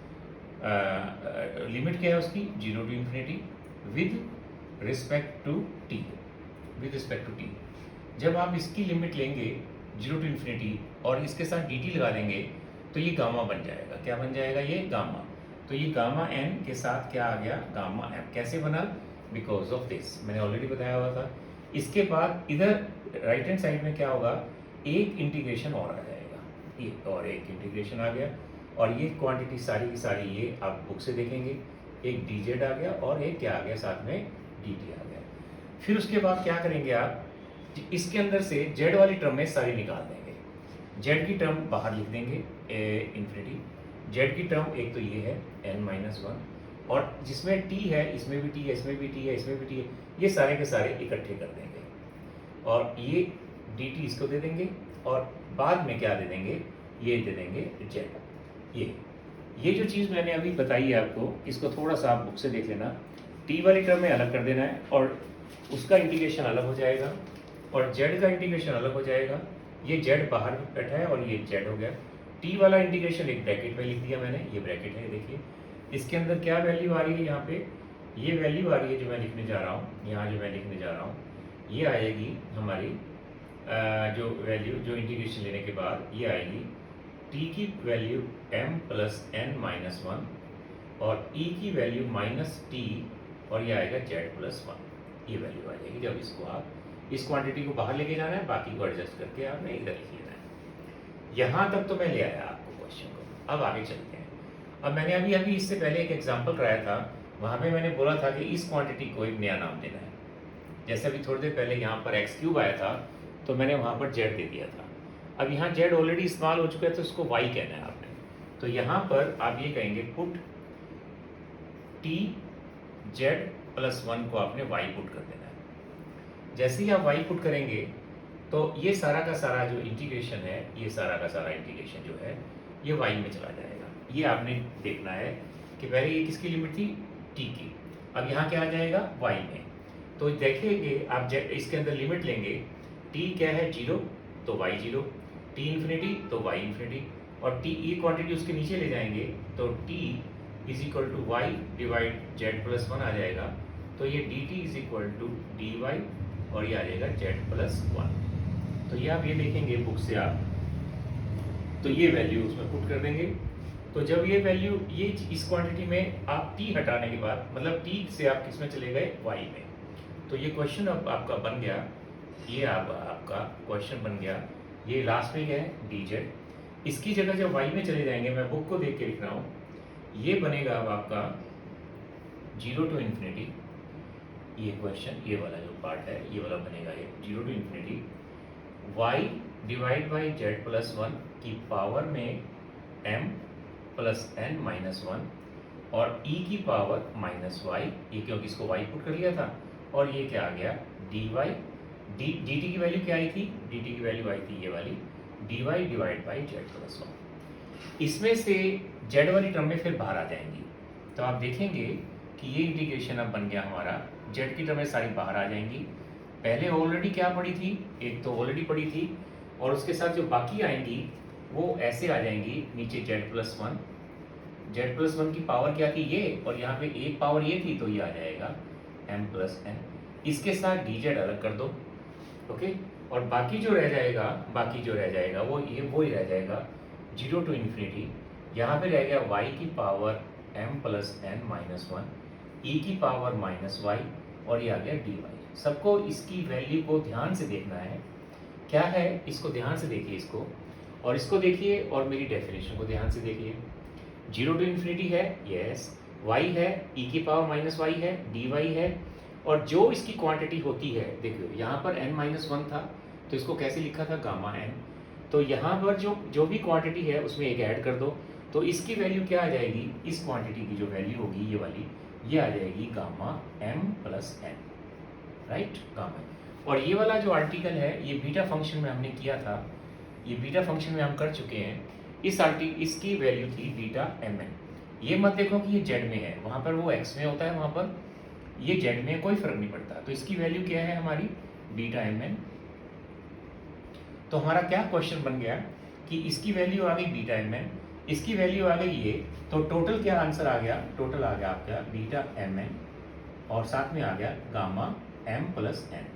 लिमिट क्या है उसकी, 0 to infinity with respect to T. जब आप इसकी लिमिट लेंगे 0 टू इन्फिनिटी और इसके साथ dt लगा देंगे तो ये गामा बन जाएगा। क्या बन जाएगा, ये गामा। तो ये गामा n के साथ क्या आ गया, गामा m। कैसे बना, बिकॉज ऑफ दिस, मैंने ऑलरेडी बताया हुआ था। इसके बाद इधर राइट हैंड साइड में क्या होगा, एक इंटीग्रेशन और आ जाएगा, ये और एक इंटीग्रेशन आ गया, और ये क्वांटिटी सारी की सारी ये आप बुक से देखेंगे, एक dz आ गया और एक क्या आ गया, साथ में dt आ गया। फिर उसके बाद क्या करेंगे आप, इसके अंदर से z वाली टर्म में सारी निकाल देंगे, z की टर्म बाहर लिख देंगे इन्फिनिटी, z की टर्म एक तो ये है n माइनस वन, और जिसमें t है इसमें भी t है, इसमें भी t है, इसमें भी t है, ये सारे के सारे इकट्ठे कर देंगे, और ये dt इसको दे देंगे, और बाद में क्या दे देंगे, ये दे देंगे z। ये जो चीज़ मैंने अभी बताई है आपको, इसको थोड़ा सा आप बुक से देख लेना। t वाली टर्म में अलग कर देना है, और उसका इंटीग्रेशन अलग हो जाएगा, और z का इंटीग्रेशन अलग हो जाएगा। ये z बाहर बैठा है और ये z हो गया। t वाला इंटीग्रेशन एक ब्रैकेट में लिख दिया मैंने, ये ब्रैकेट है, देखिए इसके अंदर क्या वैल्यू आ रही है, यहाँ पे ये वैल्यू आ रही है जो मैं लिखने जा रहा हूँ, यहाँ जो मैं लिखने जा रहा हूँ, ये आएगी हमारी जो वैल्यू, जो इंटीग्रेशन लेने के बाद ये आएगी t की value m plus n minus one, और e की वैल्यू माइनस t, और ये आएगा z प्लस वन, ये वैल्यू आ जाएगी। जब इसको आप इस क्वांटिटी को बाहर लेके जाना है, बाकी को एडजस्ट करके आपने इधर लिख लेना है। यहाँ तक तो मैं ले आया आपको क्वेश्चन को। अब आगे चलते हैं। अब मैंने अभी इससे पहले एक एग्जाम्पल कराया था, वहाँ पे मैंने बोला था कि इस क्वांटिटी को एक नया नाम देना है। जैसे अभी थोड़ी देर पहले यहाँ पर एक्स क्यूब आया था, तो मैंने वहाँ पर जेड दे दिया था। अब यहाँ जेड ऑलरेडी इस्तेमाल हो चुका है, तो इसको वाई कहना है आपने। तो यहाँ पर आप ये कहेंगे put T Z plus one को आपने वाई पुट कर देना है। जैसे ही आप वाई पुट करेंगे तो ये सारा का सारा जो इंटीग्रेशन है, ये सारा का सारा इंटीग्रेशन जो है ये वाई में चला जाएगा। ये आपने देखना है कि पहले ये किसकी लिमिट थी, टी की। अब यहाँ क्या आ जाएगा, वाई में। तो देखेंगे आप इसके अंदर लिमिट लेंगे, टी क्या है 0, तो वाई 0, टी इन्फिनिटी तो वाई इन्फिनिटी, और टी ये क्वांटिटी उसके नीचे ले जाएंगे तो t is equal to y divide z plus one आ जाएगा, तो ये d t is equal to d y और ये आ जाएगा जेड प्लस वन। तो ये आप ये देखेंगे बुक से आप, तो ये वैल्यू उसमें पुट कर देंगे। तो जब ये वैल्यू ये इस क्वांटिटी में आप टी हटाने के बाद, मतलब टी से आप किस में चले गए, वाई में, तो ये क्वेश्चन अब आपका बन गया, ये आपका क्वेश्चन बन गया, ये लास्ट में क्या है, डी जेड। इसकी जगह जब वाई में चले जाएंगे, मैं बुक को देख के लिख रहा हूँ, ये बनेगा अब आपका 0 टू इन्फिनिटी, ये क्वेश्चन ये वाला जो पार्ट है ये वाला बनेगा, ये 0 to infinity Y divide by Z plus one की पावर में m plus N minus one और e की पावर माइनस वाई, ये क्योंकि इसको y पुट कर लिया था, और ये क्या आ गया, डी वाई, डी टी की वैल्यू क्या आई थी, डी टी की वैल्यू आई थी ये वाली, D Y divide by Z plus one. इसमें से जेड वाली टर्म में फिर बाहर आ जाएंगी, तो आप देखेंगे कि ये इंटीग्रेशन अब बन गया हमारा, जेड की टर्में सारी बाहर आ जाएंगी। पहले ऑलरेडी क्या पड़ी थी, एक तो ऑलरेडी पड़ी थी, और उसके साथ जो बाकी आएंगी वो ऐसे आ जाएंगी नीचे, Z plus one, Z plus one की पावर क्या थी ये, और यहाँ पे एक पावर ये थी, तो ये आ जाएगा m प्लस एन, इसके साथ डी जेड अलग कर दो, ओके, और बाकी जो रह जाएगा वो ही रह जाएगा 0 टू इन्फिनिटी, यहाँ पे रह गया y की power m plus N minus one, e की पावर माइनस वाई, और ये आ गया डी वाई। सबको इसकी वैल्यू को ध्यान से देखना है, क्या है इसको ध्यान से देखिए, इसको देखिए, और मेरी डेफिनेशन को ध्यान से देखिए। 0 टू इन्फिनिटी है, यस, y है, e की पावर माइनस वाई है, dy है, और जो इसकी क्वांटिटी होती है, देखिए यहाँ पर n माइनस वन था, तो इसको कैसे लिखा था, गामा n, तो यहाँ पर जो भी क्वांटिटी है उसमें एक ऐड कर दो, तो इसकी वैल्यू क्या आ जाएगी, इस क्वांटिटी की जो वैल्यू होगी ये वाली, ये आ जाएगी gamma m plus N, right, gamma. और ये वाला जो आर्टिकल है ये बीटा फंक्शन में हमने किया था, ये बीटा फंक्शन में हम कर चुके हैं, इसकी वैल्यू थी बीटा एम एन। ये मत देखो कि ये जेड में है, वहाँ पर वो एक्स में होता है, वहाँ पर ये जेड में, कोई फर्क नहीं पड़ता। तो इसकी वैल्यू क्या है हमारी, बीटा एम एन। तो हमारा क्या क्वेश्चन बन गया कि इसकी वैल्यू आ गई बीटा एम एन, इसकी वैल्यू आ गई ये, तो टोटल क्या आंसर आ गया, टोटल आ गया आपका बीटा एम एन, और साथ में आ गया gamma M plus n,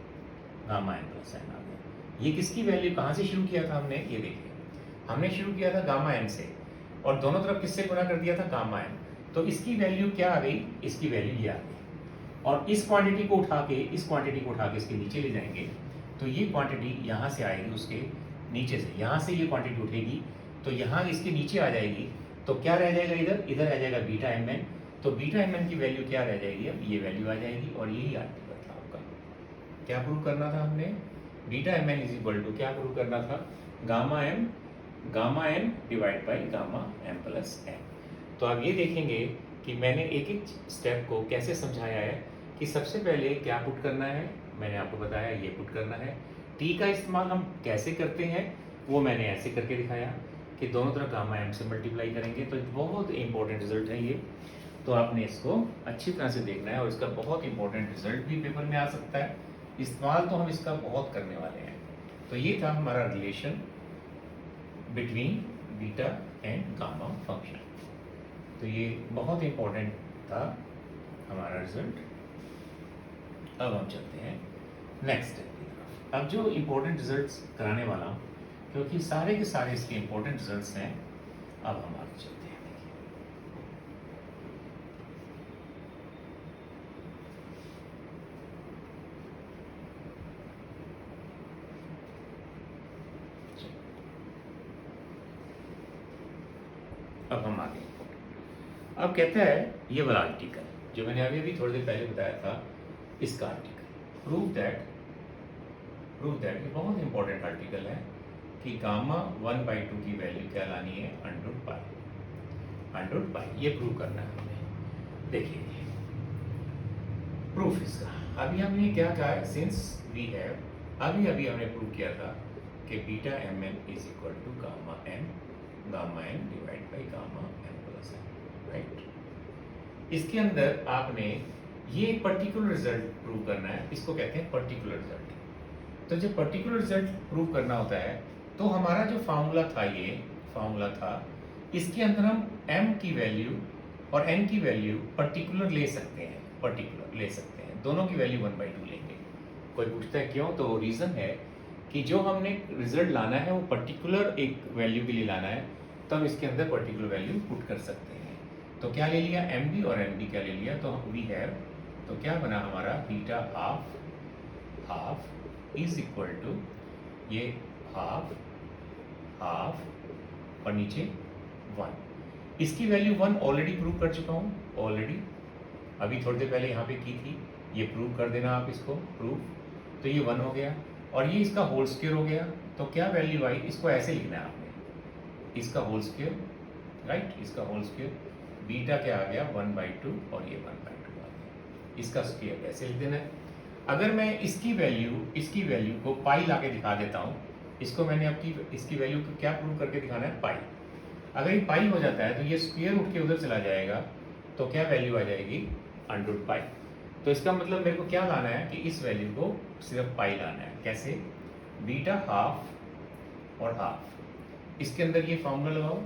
gamma M plus n आ गया। ये किसकी वैल्यू, कहाँ से शुरू किया था हमने, ये देखिए, हमने शुरू किया था गामा एन से, और दोनों तरफ किससे गुणा कर दिया था, गामा एन, तो इसकी वैल्यू क्या आ गई, इसकी वैल्यू ये आ गई, और इस क्वांटिटी को उठा के इसके नीचे ले जाएंगे, तो ये क्वांटिटी यहाँ से आएगी, उसके नीचे से, यहाँ से ये क्वांटिटी उठेगी, तो यहाँ इसके नीचे आ जाएगी, तो क्या रह जाएगा, इधर रह जाएगा बीटा एम एन, तो बीटा एम एन की वैल्यू क्या रह जाएगी, अब ये वैल्यू आ जाएगी, और यही आर्टिकल था आपका। क्या प्रूव करना था हमने, beta M N is equal to क्या प्रूव करना था, gamma N divide by gamma M plus N. तो आप ये देखेंगे कि मैंने एक एक स्टेप को कैसे समझाया है, कि सबसे पहले क्या पुट करना है, मैंने आपको बताया ये पुट करना है, टी का इस्तेमाल हम कैसे करते हैं वो मैंने ऐसे करके दिखाया कि दोनों तरफ गामा एम से मल्टीप्लाई करेंगे, तो बहुत इंपॉर्टेंट रिजल्ट है ये, तो आपने इसको अच्छी तरह से देखना है, और इसका बहुत इंपॉर्टेंट रिजल्ट भी पेपर में आ सकता है, इस्तेमाल तो हम इसका बहुत करने वाले हैं। तो ये था हमारा relation between beta and gamma function, तो ये बहुत इंपॉर्टेंट था हमारा रिजल्ट। अब हम चलते हैं नेक्स्ट स्टेप की तरफ। अब जो इंपॉर्टेंट रिजल्ट्स कराने वाला हूँ, क्योंकि सारे के सारे इसके इंपॉर्टेंट रिजल्ट्स हैं, अब हम आगे चलते हैं। अब हम आगे, अब कहता है ये वाला आर्टिकल जो मैंने अभी अभी थोड़ी देर पहले बताया था, इसका आर्टिकल प्रूव दैट ये बहुत इंपॉर्टेंट आर्टिकल है कि गामा 1/2 की वैल्यू क्या लानी है, अंडर पाई, ये प्रूव करना है हमें। देखिए प्रूफ इसका, अभी हमने क्या कहा है, सिंस वी हैव अभी हमने प्रूव किया था कि beta M N is equal to gamma N divide by gamma N plus N, right. इसके अंदर आपने ये एक पर्टिकुलर रिजल्ट प्रूव करना है, इसको कहते हैं पर्टिकुलर रिजल्ट। तो जब पर्टिकुलर रिजल्ट प्रूव करना होता है तो हमारा जो फार्मूला था, ये फार्मूला था, इसके अंदर हम m की वैल्यू और n की वैल्यू पर्टिकुलर ले सकते हैं, पर्टिकुलर ले सकते हैं, दोनों की वैल्यू 1/2 लेंगे। कोई पूछता है क्यों, तो रीज़न है कि जो हमने रिजल्ट लाना है वो पर्टिकुलर एक वैल्यू के लिए लाना है, तो हम इसके अंदर पर्टिकुलर वैल्यू पुट कर सकते हैं। तो क्या ले लिया, एम बी और एन बी क्या ले लिया, तो वी हैव, तो क्या बना हमारा, beta half half is equal to ये हाफ हाफ और नीचे 1। इसकी वैल्यू 1 ऑलरेडी प्रूव कर चुका हूँ, ऑलरेडी अभी थोड़ी देर पहले यहाँ पे की थी, ये प्रूव कर देना आप इसको, प्रूव। तो ये 1 हो गया और ये इसका होल स्क्वायर हो गया। तो क्या वैल्यू आई, इसको ऐसे लिखना है आपने, इसका होल स्क्वायर, राइट, इसका होल स्क्वायर, बीटा क्या आ गया 1/2 और ये 1/2 आ गया, इसका स्क्वायर ऐसे लिख देना है। अगर मैं इसकी वैल्यू को पाई ला के दिखा देता हूँ, इसको मैंने आपकी इसकी वैल्यू को क्या प्रूव करके दिखाना है, पाई। अगर ये पाई हो जाता है तो ये स्क्वायर उठ के उधर चला जाएगा, तो क्या वैल्यू आ जाएगी, √पाई। तो इसका मतलब मेरे को क्या लाना है कि इस वैल्यू को सिर्फ पाई लाना है। कैसे, बीटा हाफ और हाफ, इसके अंदर ये फॉर्मूला लगाओ,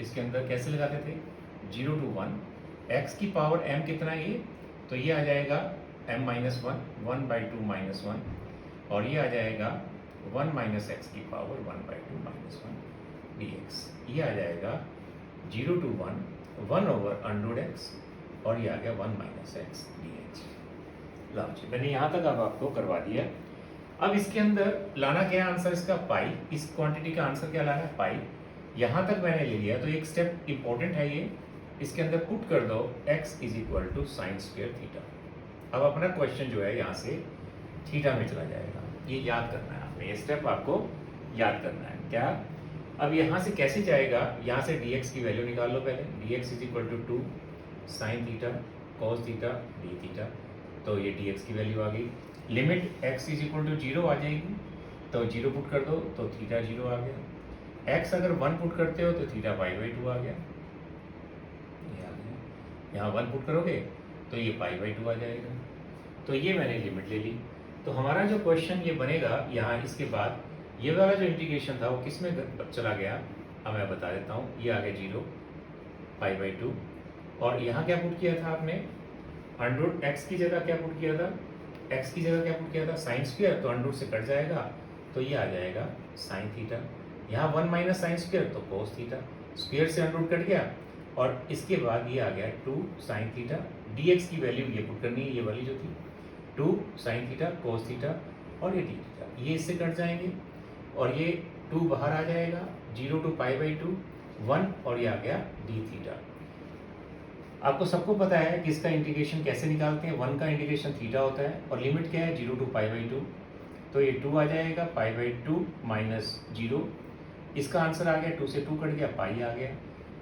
इसके अंदर कैसे लगाते थे, 0 to 1, x की पावर m कितना है ये, तो ये आ जाएगा m - 1, 1/2 - 1, और ये आ जाएगा 1 - x की पावर 1/2 - 1 dx, ये आ जाएगा 0 to 1, 1/√x, और ये आ गया 1 - x dx। लो जी, मैंने यहाँ तक अब आपको करवा दिया। अब इसके अंदर लाना क्या है आंसर, इसका पाई, इस क्वांटिटी का आंसर क्या लाना है, पाई। यहाँ तक मैंने ले लिया, तो एक स्टेप इंपॉर्टेंट है ये, इसके अंदर पुट कर दो x = sin² थीटा। अब अपना क्वेश्चन जो है यहाँ से थीटा में चला जाएगा, ये याद करना है आपने, ये स्टेप आपको याद करना है। क्या, अब यहाँ से कैसे जाएगा, यहाँ से dx की वैल्यू निकाल लो पहले, dx = 2 sin theta cos theta d theta, तो ये dx की वैल्यू आ गई। लिमिट x = 0 आ जाएगी, तो 0 पुट कर दो तो थीटा 0 आ गया। x अगर 1 पुट करते हो तो थीटा π/2 आ गया, ये आ गया। यहाँ 1 पुट करोगे तो ये π/2 आ जाएगा। तो ये मैंने लिमिट ले ली। तो हमारा जो क्वेश्चन ये बनेगा, यहाँ इसके बाद ये वाला जो इंटीग्रेशन था वो किस में चला गया, अब मैं बता देता हूँ। ये आ गया 0 π/2, और यहाँ क्या पुट किया था आपने, √x की जगह क्या पुट किया था, x की जगह क्या पुट किया था, sin², तो √ से कट जाएगा, तो ये आ जाएगा sin थीटा। यहाँ 1 - sin², तो cos थीटा, स्क्वायर से √ कट गया, और इसके बाद ये आ गया 2 sin थीटा, dx की वैल्यू ये पुट करनी है, ये वाली जो थी 2 sin थीटा cos थीटा, और ये d थीटा, ये इससे कट जाएंगे, और ये 2 बाहर आ जाएगा, 0 to π/2, 1, और ये आ गया d थीटा। आपको सबको पता है कि इसका इंटीग्रेशन कैसे निकालते हैं, 1 का इंटीग्रेशन थीटा होता है, और लिमिट क्या है 0 to π/2, तो ये 2 आ जाएगा, π/2 - 0, इसका आंसर आ गया, 2 से 2 कट गया, पाई आ गया।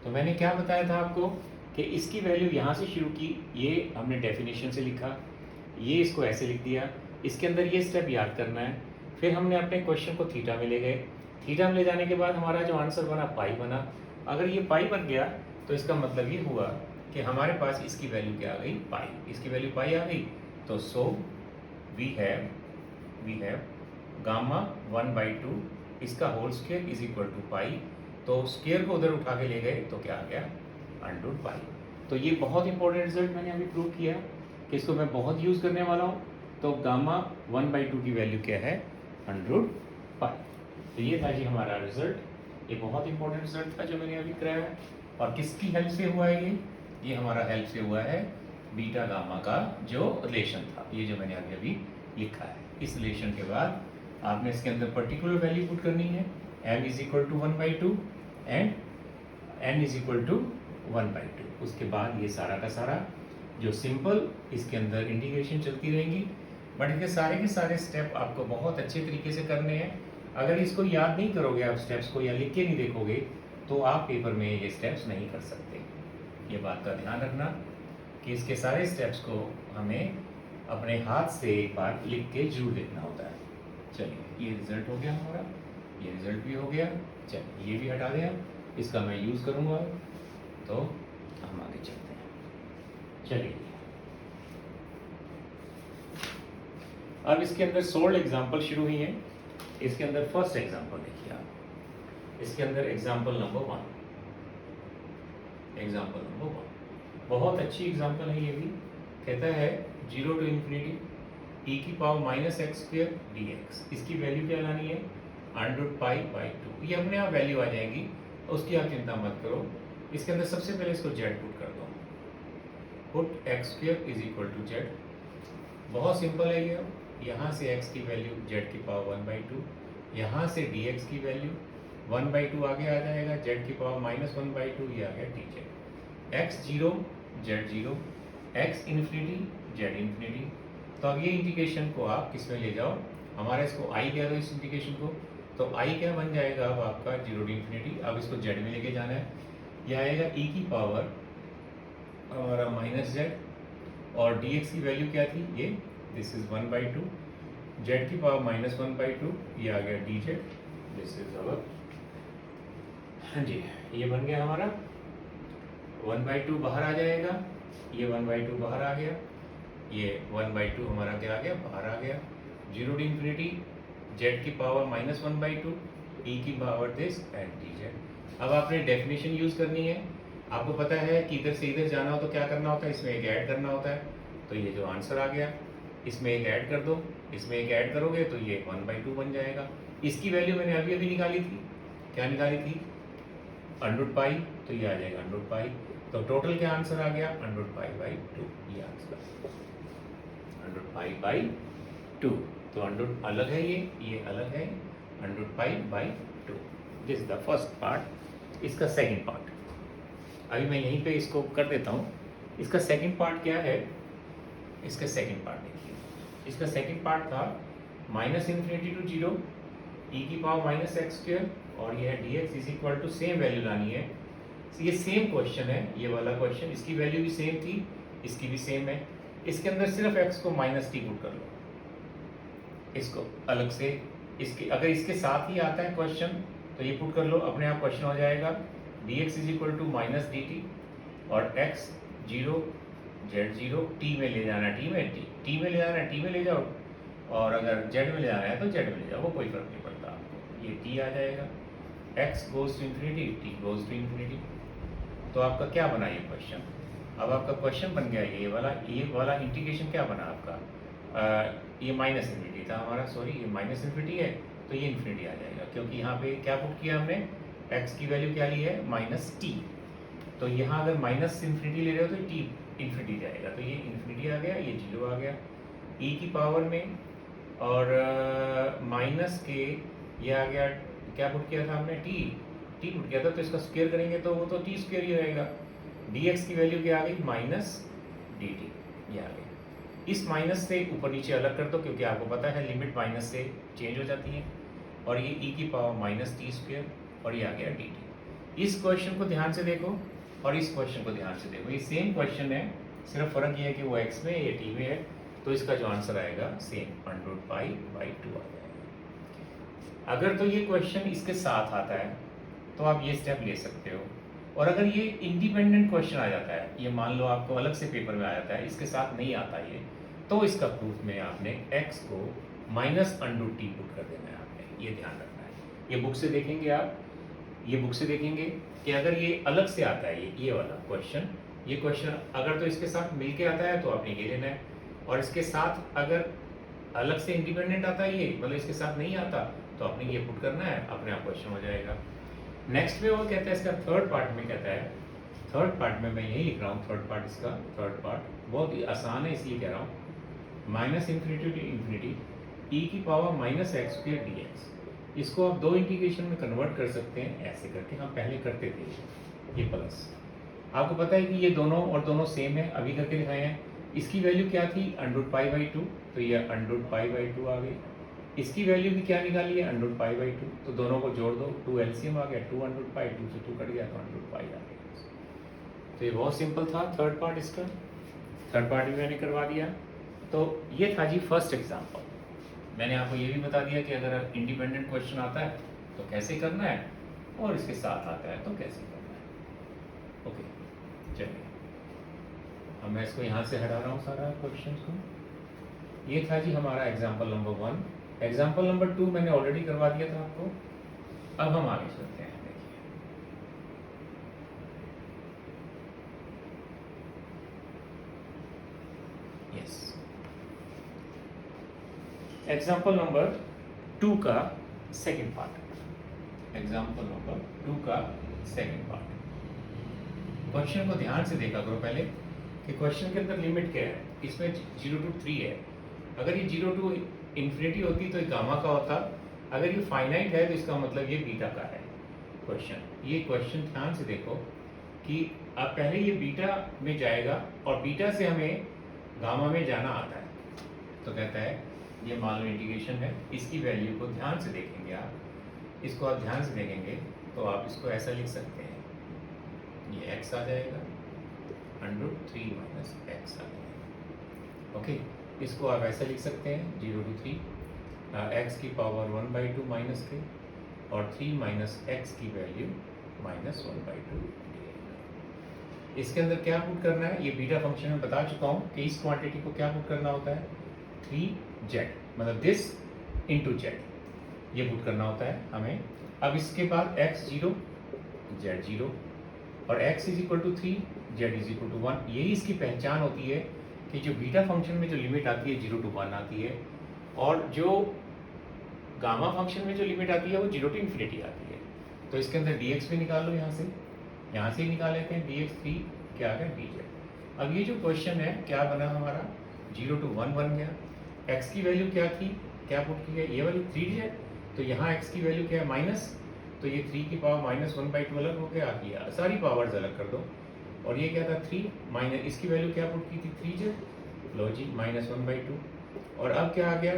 तो मैंने क्या बताया था आपको कि इसकी वैल्यू यहाँ से शुरू की, ये हमने डेफिनेशन से लिखा, ये इसको ऐसे लिख दिया, इसके अंदर ये स्टेप याद करना है। फिर हमने अपने क्वेश्चन को थीटा में ले गए, थीटा में ले जाने के बाद हमारा जो आंसर बना पाई बना। अगर ये पाई बन गया तो इसका मतलब ये हुआ कि हमारे पास इसकी वैल्यू क्या आ गई, पाई, इसकी वैल्यू पाई आ गई। तो सो वी हैव गामा 1/2, इसका होल स्क्वायर = पाई, तो स्क्वायर को उधर उठा के ले गए तो क्या आ गया, √पाई। तो ये बहुत इंपॉर्टेंट रिजल्ट मैंने अभी प्रूव किया कि इसको मैं बहुत यूज़ करने वाला हूँ। तो गामा 1/2 की वैल्यू क्या है, √पाई। तो ये था जी हमारा रिजल्ट, ये बहुत इंपॉर्टेंट रिजल्ट था जो मैंने अभी कराया है। और किसकी हेल्प से हुआ है ये हमारा हेल्प से हुआ है बीटा गामा का जो रिलेशन था, ये जो मैंने अभी लिखा है। इस रिलेशन के बाद आपने इसके अंदर पर्टिकुलर वैल्यू पुट करनी है, m = 1/2 एंड n = 1/2। उसके बाद ये सारा का सारा जो सिंपल इसके अंदर इंटीग्रेशन चलती रहेंगी, बट इसके सारे के सारे स्टेप आपको बहुत अच्छे तरीके से करने हैं। अगर इसको याद नहीं करोगे आप स्टेप्स को, या लिख के नहीं देखोगे, तो आप पेपर में ये स्टेप्स नहीं कर सकते। ये बात का ध्यान रखना कि इसके सारे स्टेप्स को हमें अपने हाथ से एक बार लिख के जरूर देखना होता है। चलिए, ये रिजल्ट हो गया हमारा, ये रिजल्ट भी हो गया। चलिए, ये भी हटा दें, इसका मैं यूज़ करूँगा, तो हम आगे चलते हैं। चलिए, अब इसके अंदर 16 एग्जाम्पल शुरू हुई हैं। इसके अंदर फर्स्ट एग्जाम्पल देखिए आप, इसके अंदर एग्जाम्पल नंबर 1, एग्जाम्पल नंबर 1 बहुत अच्छी एग्जाम्पल है ये भी। कहता है 0 to infinity e की power minus X square D x, इसकी वैल्यू क्या लानी है, अंडर पाई बाई 2। ये अपने आप वैल्यू आ जाएंगी, उसकी आप चिंता मत करो। इसके अंदर सबसे पहले इसको जेड पुट कर दो, put X square is equal to Z. बहुत सिंपल है ये। यहाँ से x की वैल्यू z की पावर 1/2, यहाँ से dx की वैल्यू 1/2 आगे आ जाएगा, z की पावर माइनस 1/2, ये आ गया dz। x 0 z 0, x infinity z infinity. तो अब ये इंटीग्रेशन को आप किस में ले जाओ, हमारा इसको i कह दो इस इंटीग्रेशन को, तो i क्या बन जाएगा अब आपका 0 to इन्फिनिटी। अब इसको z में लेके जाना है, यह आएगा e की पावर हमारा माइनस z, और dx की वैल्यू क्या थी, ये दिस इज 1/2, z की पावर माइनस 1/2, ये आ गया dz, दिस इज अवर, हाँ जी, ये बन गया हमारा 1/2 बाहर आ जाएगा, ये 1/2 बाहर आ गया, ये 1/2 हमारा क्या आ गया, बाहर आ गया। 0 to इन्फिनिटी z की पावर माइनस 1/2, e की पावर दिस एंड dz। अब आपने डेफिनेशन यूज करनी है। आपको पता है कि इधर से इधर जाना हो तो क्या करना होता है, इसमें एक ऐड करना होता है। तो ये जो आंसर आ गया, इसमें एक ऐड कर दो, इसमें एक ऐड करोगे तो ये 1/2 बन जाएगा। इसकी वैल्यू मैंने अभी अभी निकाली थी, क्या निकाली थी, अंडर पाई, तो ये आ जाएगा अंडर पाई। तो टोटल क्या आंसर आ गया, अंडर पाई बाई 2, ये आंसर अंडर पाई बाई 2। तो अंडर अलग है, ये अलग है, under pi by 2। This is the first part. इसका सेकंड पार्ट अभी मैं यहीं पे इसको कर देता हूँ। इसका सेकंड पार्ट क्या है, इसका सेकंड पार्ट देखिए, इसका सेकंड पार्ट था माइनस इन्फिनिटी टू 0 e की पावर माइनस एक्स स्क्वेयर, और ये है dx is equal to same value लानी है। ये सेम क्वेश्चन है, ये वाला क्वेश्चन, इसकी वैल्यू भी सेम थी, इसकी भी सेम है। इसके अंदर सिर्फ x को माइनस टी पुट कर लो, इसको अलग से, इसके अगर इसके साथ ही आता है क्वेश्चन तो ये पुट कर लो, अपने आप क्वेश्चन हो जाएगा dx is equal to minus D T, और x 0 z 0, t में ले जाना है, t में ले जाना है, t में ले जाओ, और अगर z में ले जाना है तो z में ले जाओ, वो कोई फर्क नहीं पड़ता आपको। ये t आ जाएगा, x goes to infinity, t goes to infinity. तो आपका क्या बना ये क्वेश्चन, अब आपका क्वेश्चन बन गया ये वाला इंटीग्रेशन क्या बना आपका, ये माइनस इन्फिनिटी था हमारा, सॉरी ये माइनस इन्फिनिटी है, तो ये इन्फिनिटी आ जाएगा, क्योंकि यहाँ पे क्या पुट किया हमने, x की वैल्यू क्या ली है, माइनस टी। तो यहाँ अगर माइनस इन्फिनिटी ले रहे हो तो t इन्फिनिटी जाएगा, तो ये इन्फिनिटी आ गया, ये 0 आ गया, e की पावर में, और माइनस के ये आ गया, क्या पुट किया था हमने, t पुट किया था, तो इसका स्क्वायर करेंगे तो वो तो t स्क्वायर ही रहेगा। dx की वैल्यू क्या आ गई, माइनस dt, ये आ गई। इस माइनस से ऊपर नीचे अलग कर दो, क्योंकि आपको पता है लिमिट माइनस से चेंज हो जाती है, और ये e की पावर माइनस टी स्क्वायर, और ये आ गया dt। इस क्वेश्चन को ध्यान से देखो और इस क्वेश्चन को ध्यान से देखो, ये सेम क्वेश्चन है, सिर्फ फर्क ये है कि वो x में ये t में है, तो इसका जो आंसर आएगा सेम अंडर पाई बाई 2 आ जाएगा। अगर तो ये क्वेश्चन इसके साथ आता है तो आप ये स्टेप ले सकते हो, और अगर ये इंडिपेंडेंट क्वेश्चन आ जाता है, ये मान लो आपको अलग से पेपर में आ जाता है, इसके साथ नहीं आता ये, तो इसका प्रूफ में आपने x को माइनस अंडर टी पुट कर देना है आपने, ये ध्यान रखना है। ये बुक से देखेंगे आप, ये बुक से देखेंगे कि अगर ये अलग से आता है ये वाला क्वेश्चन, ये क्वेश्चन अगर तो इसके साथ मिलके आता है तो आपने ये लेना है, और इसके साथ अगर अलग से इंडिपेंडेंट आता है ये, मतलब इसके साथ नहीं आता, तो आपने ये पुट करना है, अपने आप क्वेश्चन हो जाएगा। नेक्स्ट में वो कहता है, इसका थर्ड पार्ट में कहता है, थर्ड पार्ट में मैं यही लिख रहा हूँ, थर्ड पार्ट इसका, थर्ड पार्ट बहुत ही आसान है इसलिए कह रहा हूँ, minus infinity to infinity e की power minus X square D X. इसको आप दो इंटीग्रेशन में कन्वर्ट कर सकते हैं, ऐसे करके हम पहले करते थे, ये प्लस, आपको पता है कि ये दोनों और दोनों सेम है, अभी करके दिखाए हैं। इसकी वैल्यू क्या थी, अंडर पाई बाई 2, तो ये अंडर पाई बाई 2 आ गई। इसकी वैल्यू भी क्या निकाली है, अंडर पाई बाई 2, तो दोनों को जोड़ दो, 2 एलसीएम आ गया, 2 अंडर पाई, 2 से 2 कट गया तो अंडर पाई आ गया। तो ये बहुत सिंपल था थर्ड पार्ट इसका, थर्ड पार्ट भी मैंने करवा दिया। तो ये था जी फर्स्ट एग्जाम्पल। मैंने आपको ये भी बता दिया कि अगर इंडिपेंडेंट क्वेश्चन आता है तो कैसे करना है, और इसके साथ आता है तो कैसे करना है। ओके चलिए, अब मैं इसको यहाँ से हटा रहा हूँ सारा क्वेश्चन को। ये था जी हमारा एग्जाम्पल नंबर 1। एग्जाम्पल नंबर 2 मैंने ऑलरेडी करवा दिया था आपको। अब हम आगे चलते हैं। एग्जाम्पल नंबर 2 का सेकेंड पार्ट। एग्जाम्पल नंबर 2 का सेकेंड पार्ट। क्वेश्चन को ध्यान से देखा करो पहले कि क्वेश्चन के अंदर लिमिट क्या है। इसमें 0 to 3 है। अगर ये 0 to इन्फिनिटी होती तो ये गामा का होता। अगर ये फाइनाइट है तो इसका मतलब ये बीटा का है क्वेश्चन। ये क्वेश्चन ध्यान से देखो कि अब पहले ये बीटा में जाएगा और बीटा से हमें गामा में जाना आता है। तो कहता है ये मान लो इंटीग्रेशन है, इसकी वैल्यू को ध्यान से देखेंगे आप, इसको आप ध्यान से देखेंगे तो आप इसको ऐसा लिख सकते हैं, ये x आ जाएगा √3 माइनस x आ जाएगा। ओके, इसको आप ऐसा लिख सकते हैं 0 to 3 x की पावर 1/2 माइनस के और 3 माइनस x की वैल्यू -1/2। इसके अंदर क्या पुट करना है, ये बीटा फंक्शन में बता चुका हूँ कि इस क्वांटिटी को क्या पुट करना होता है 3z, मतलब दिस इंटू जेड, ये पुट करना होता है हमें। अब इसके बाद x 0 z 0 और x is equal to 3 z is equal to 1। यही इसकी पहचान होती है कि जो बीटा फंक्शन में जो लिमिट आती है 0 to 1 आती है और जो गामा फंक्शन में जो लिमिट आती है वो 0 to इन्फिनिटी आती है। तो इसके अंदर dx भी निकाल लो, यहाँ से ही निकाल लेते हैं, dx 3 क्या आ गया dz। अब ये जो क्वेश्चन है क्या बना हमारा 0 to 1 बन गया। x की वैल्यू क्या थी, क्या पुट की है, ये वाली 3z। तो यहाँ x की वैल्यू क्या है माइनस, तो ये 3 की पावर -1/2 अलग हो गया, किया सारी पावर्स अलग कर दो। और ये क्या था 3 माइनस, इसकी वैल्यू क्या पुट की थी 3z, लो जी -1/2। और अब क्या आ गया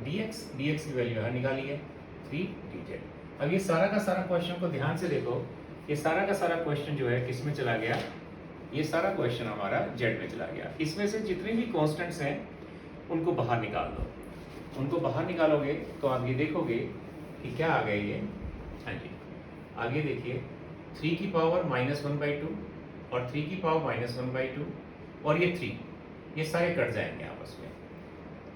dx, dx की वैल्यू यहाँ निकाली है 3dz। अब ये सारा का सारा क्वेश्चन को ध्यान से देखो, ये सारा का सारा क्वेश्चन जो है किस में चला गया, ये सारा क्वेश्चन हमारा जेड में चला गया। इसमें से जितने भी कॉन्स्टेंट्स हैं उनको बाहर निकाल दो। उनको बाहर निकालोगे तो आप ये देखोगे कि क्या आ गए ये, हाँ जी आगे देखिए 3 की पावर -1/2 और 3 की पावर -1/2 और ये 3, ये सारे कट जाएंगे आपस में।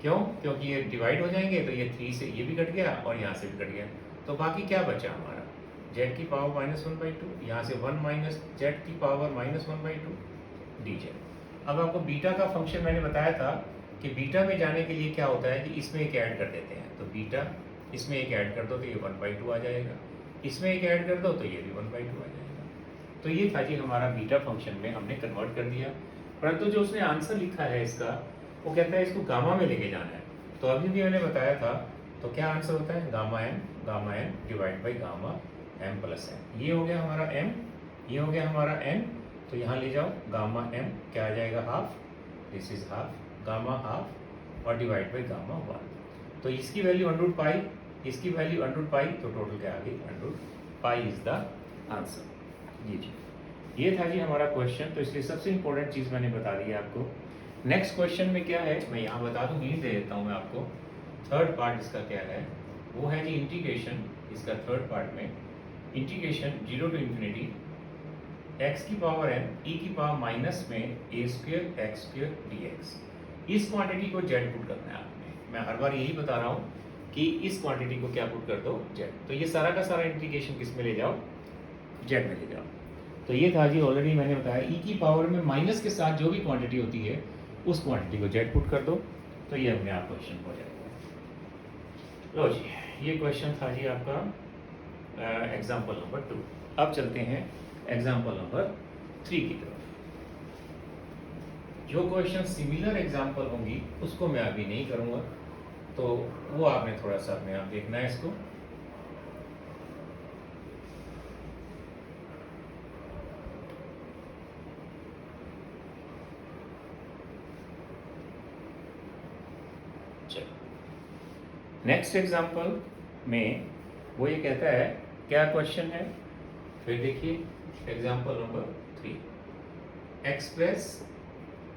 क्यों, क्योंकि ये डिवाइड हो जाएंगे तो ये 3 से ये भी कट गया और यहाँ से भी कट गया। तो बाकी क्या बचा हमारा z की पावर -1/2, यहाँ से 1 माइनस z की पावर -1/2 dz। अब आपको बीटा का फंक्शन मैंने बताया था कि बीटा में जाने के लिए क्या होता है कि इसमें एक ऐड कर देते हैं। तो बीटा इसमें एक ऐड कर दो तो ये 1/2 आ जाएगा, इसमें एक ऐड कर दो तो ये भी 1/2 आ जाएगा। तो ये था जी हमारा बीटा फंक्शन में हमने कन्वर्ट कर दिया। परंतु जो उसने आंसर लिखा है इसका, वो कहता है इसको गामा में लेके जाना है। तो अभी भी मैंने बताया था, तो क्या आंसर होता है gamma m divide by gamma m plus n। ये हो गया हमारा m, ये हो गया हमारा n। तो यहाँ ले जाओ गामा m क्या आ जाएगा half, this is half, gamma half और डिवाइड बाई गामा 1। तो इसकी वैल्यू √π, इसकी वैल्यू √π, तो टोटल क्या आ गई √π इज द आंसर। जी ये था जी हमारा क्वेश्चन। तो इसलिए सबसे इंपॉर्टेंट चीज़ मैंने बता दी है आपको। नेक्स्ट क्वेश्चन में क्या है मैं यहाँ बता दूँ, हिंट दे देता हूँ मैं आपको। थर्ड पार्ट इसका क्या है, वो है जी इंटीग्रेशन। इसका थर्ड पार्ट में इंटीग्रेशन 0 to इन्फिनिटी x की पावर n e की पावर माइनस में a² x² dx। इस क्वांटिटी को z पुट करना है आपने। मैं हर बार यही बता रहा हूँ कि इस क्वांटिटी को क्या पुट कर दो z। तो ये सारा का सारा इंटीग्रेशन किस में ले जाओ, z में ले जाओ। तो ये था जी, ऑलरेडी मैंने बताया e की पावर में माइनस के साथ जो भी क्वांटिटी होती है उस क्वांटिटी को z पुट कर दो, तो ये अपने आप क्वेश्चन हो जाएगा। लो जी, ये क्वेश्चन था जी आपका एग्जाम्पल नंबर 2। अब चलते हैं एग्जाम्पल नंबर 3 की तरफ। जो क्वेश्चन सिमिलर एग्जाम्पल होंगी उसको मैं अभी नहीं करूँगा, तो वो आपने थोड़ा सा अपने आप देखना है इसको। नेक्स्ट एग्जाम्पल में वो ये कहता है, क्या क्वेश्चन है फिर देखिए एग्जाम्पल नंबर 3।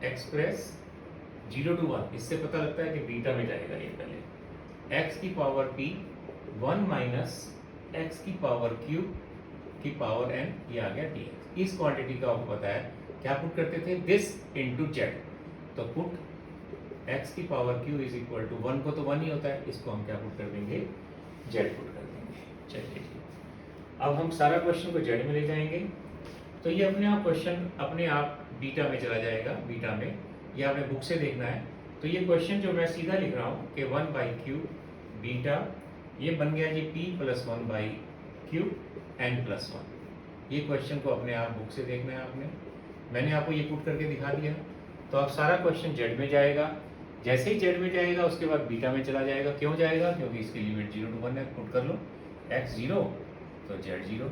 एक्सप्रेस 0 to 1, इससे पता लगता है कि बीटा में जाएगा ये पहले। x की पावर p 1 माइनस x की पावर q की पावर n, ये आ गया dx। इस क्वांटिटी का आपको पता है क्या पुट करते थे, दिस इंटू जेड। तो पुट x की power q is equal to 1 को तो 1 ही होता है, इसको हम क्या पुट कर देंगे z पुट कर देंगे। चलिए ठीक, अब हम सारा क्वेश्चन को z में ले जाएंगे। तो ये अपने आप क्वेश्चन अपने आप बीटा में चला जाएगा। बीटा में ये आपने बुक से देखना है तो ये क्वेश्चन जो मैं सीधा लिख रहा हूँ कि 1 बाई क्यू बीटा ये बन गया जी p plus 1 by Q n plus 1। ये क्वेश्चन को अपने आप बुक से देखना है आपने, मैंने आपको ये पुट करके दिखा दिया। तो अब सारा क्वेश्चन जेड में जाएगा, जैसे ही जेड में जाएगा उसके बाद बीटा में चला जाएगा। क्यों जाएगा? क्योंकि इसकी लिमिट 0 to 1 है। पुट कर लो x 0 तो z 0,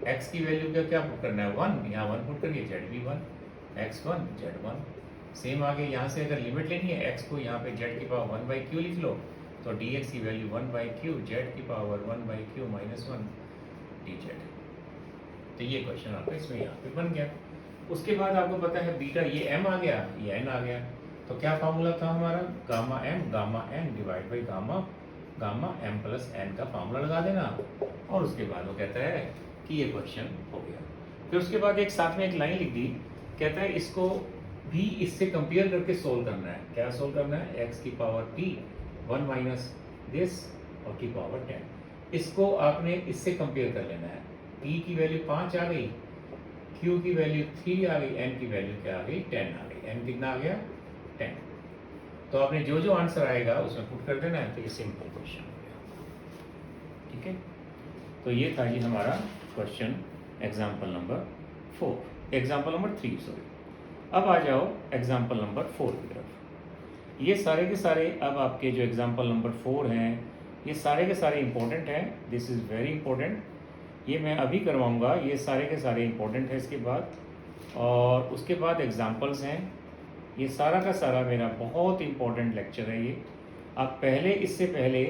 x की वैल्यू का क्या पुट करना है 1, यहाँ 1 पुट करिए z भी 1, x 1 z 1। सेम आगे यहाँ से अगर लिमिट लेनी है x को यहाँ पे z की पावर 1 बाई क्यू लिख लो तो dx की वैल्यू 1 बाई क्यू z की power 1 by Q minus 1 dz। तो ये क्वेश्चन आपका इसमें यहाँ पे बन गया। उसके बाद आपको पता है बीटा ये m आ गया, ये n आ गया। तो क्या फार्मूला था हमारा? Gamma n divide by gamma m plus n का फार्मूला लगा देना। और उसके बाद वो कहता है कि ये क्वेश्चन हो गया। फिर उसके बाद एक साथ में एक लाइन लिख दी, कहता है इसको भी इससे कंपेयर करके सोल्व करना है। क्या सोल्व करना है? x की पावर p 1 माइनस दिस और की पावर 10। इसको आपने इससे कंपेयर कर लेना है। p की वैल्यू 5 आ गई, q की वैल्यू 3 आ गई, n की वैल्यू क्या आ गई? 10 आ गई। n कितना आ गया? 10। तो आपने जो जो आंसर आएगा उसमें पुट कर देना है। तो ये सिंपल क्वेश्चन हो गया। ठीक है, तो ये था जी हमारा question example number 4, example number 3 sorry. अब आ जाओ एग्जाम्पल नंबर 4 की तरफ। ये सारे के सारे अब आपके जो एग्जाम्पल नंबर 4 हैं ये सारे के सारे इंपॉर्टेंट हैं। दिस इज़ वेरी इंपॉर्टेंट, ये मैं अभी करवाऊंगा। ये सारे के सारे इंपॉर्टेंट है इसके बाद, और उसके बाद एग्जाम्पल्स हैं। ये सारा का सारा मेरा बहुत इंपॉर्टेंट लेक्चर है ये। आप पहले इससे पहले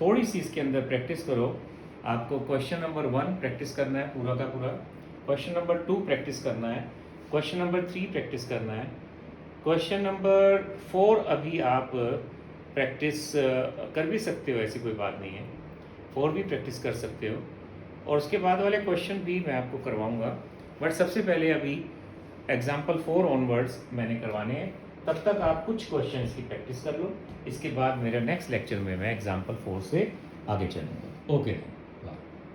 थोड़ी सी इसके अंदर प्रैक्टिस करो। आपको क्वेश्चन नंबर 1 प्रैक्टिस करना है पूरा का पूरा, क्वेश्चन नंबर 2 प्रैक्टिस करना है, क्वेश्चन नंबर 3 प्रैक्टिस करना है, क्वेश्चन नंबर 4 अभी आप प्रैक्टिस कर भी सकते हो, ऐसी कोई बात नहीं है, 4 भी प्रैक्टिस कर सकते हो। और उसके बाद वाले क्वेश्चन भी मैं आपको करवाऊंगा, बट सबसे पहले अभी एग्जाम्पल 4 ऑनवर्ड्स मैंने करवाने हैं। तब तक आप कुछ क्वेश्चंस की प्रैक्टिस कर लो, इसके बाद मेरे नेक्स्ट लेक्चर में मैं एग्जाम्पल 4 से आगे चलूँगा। ओके।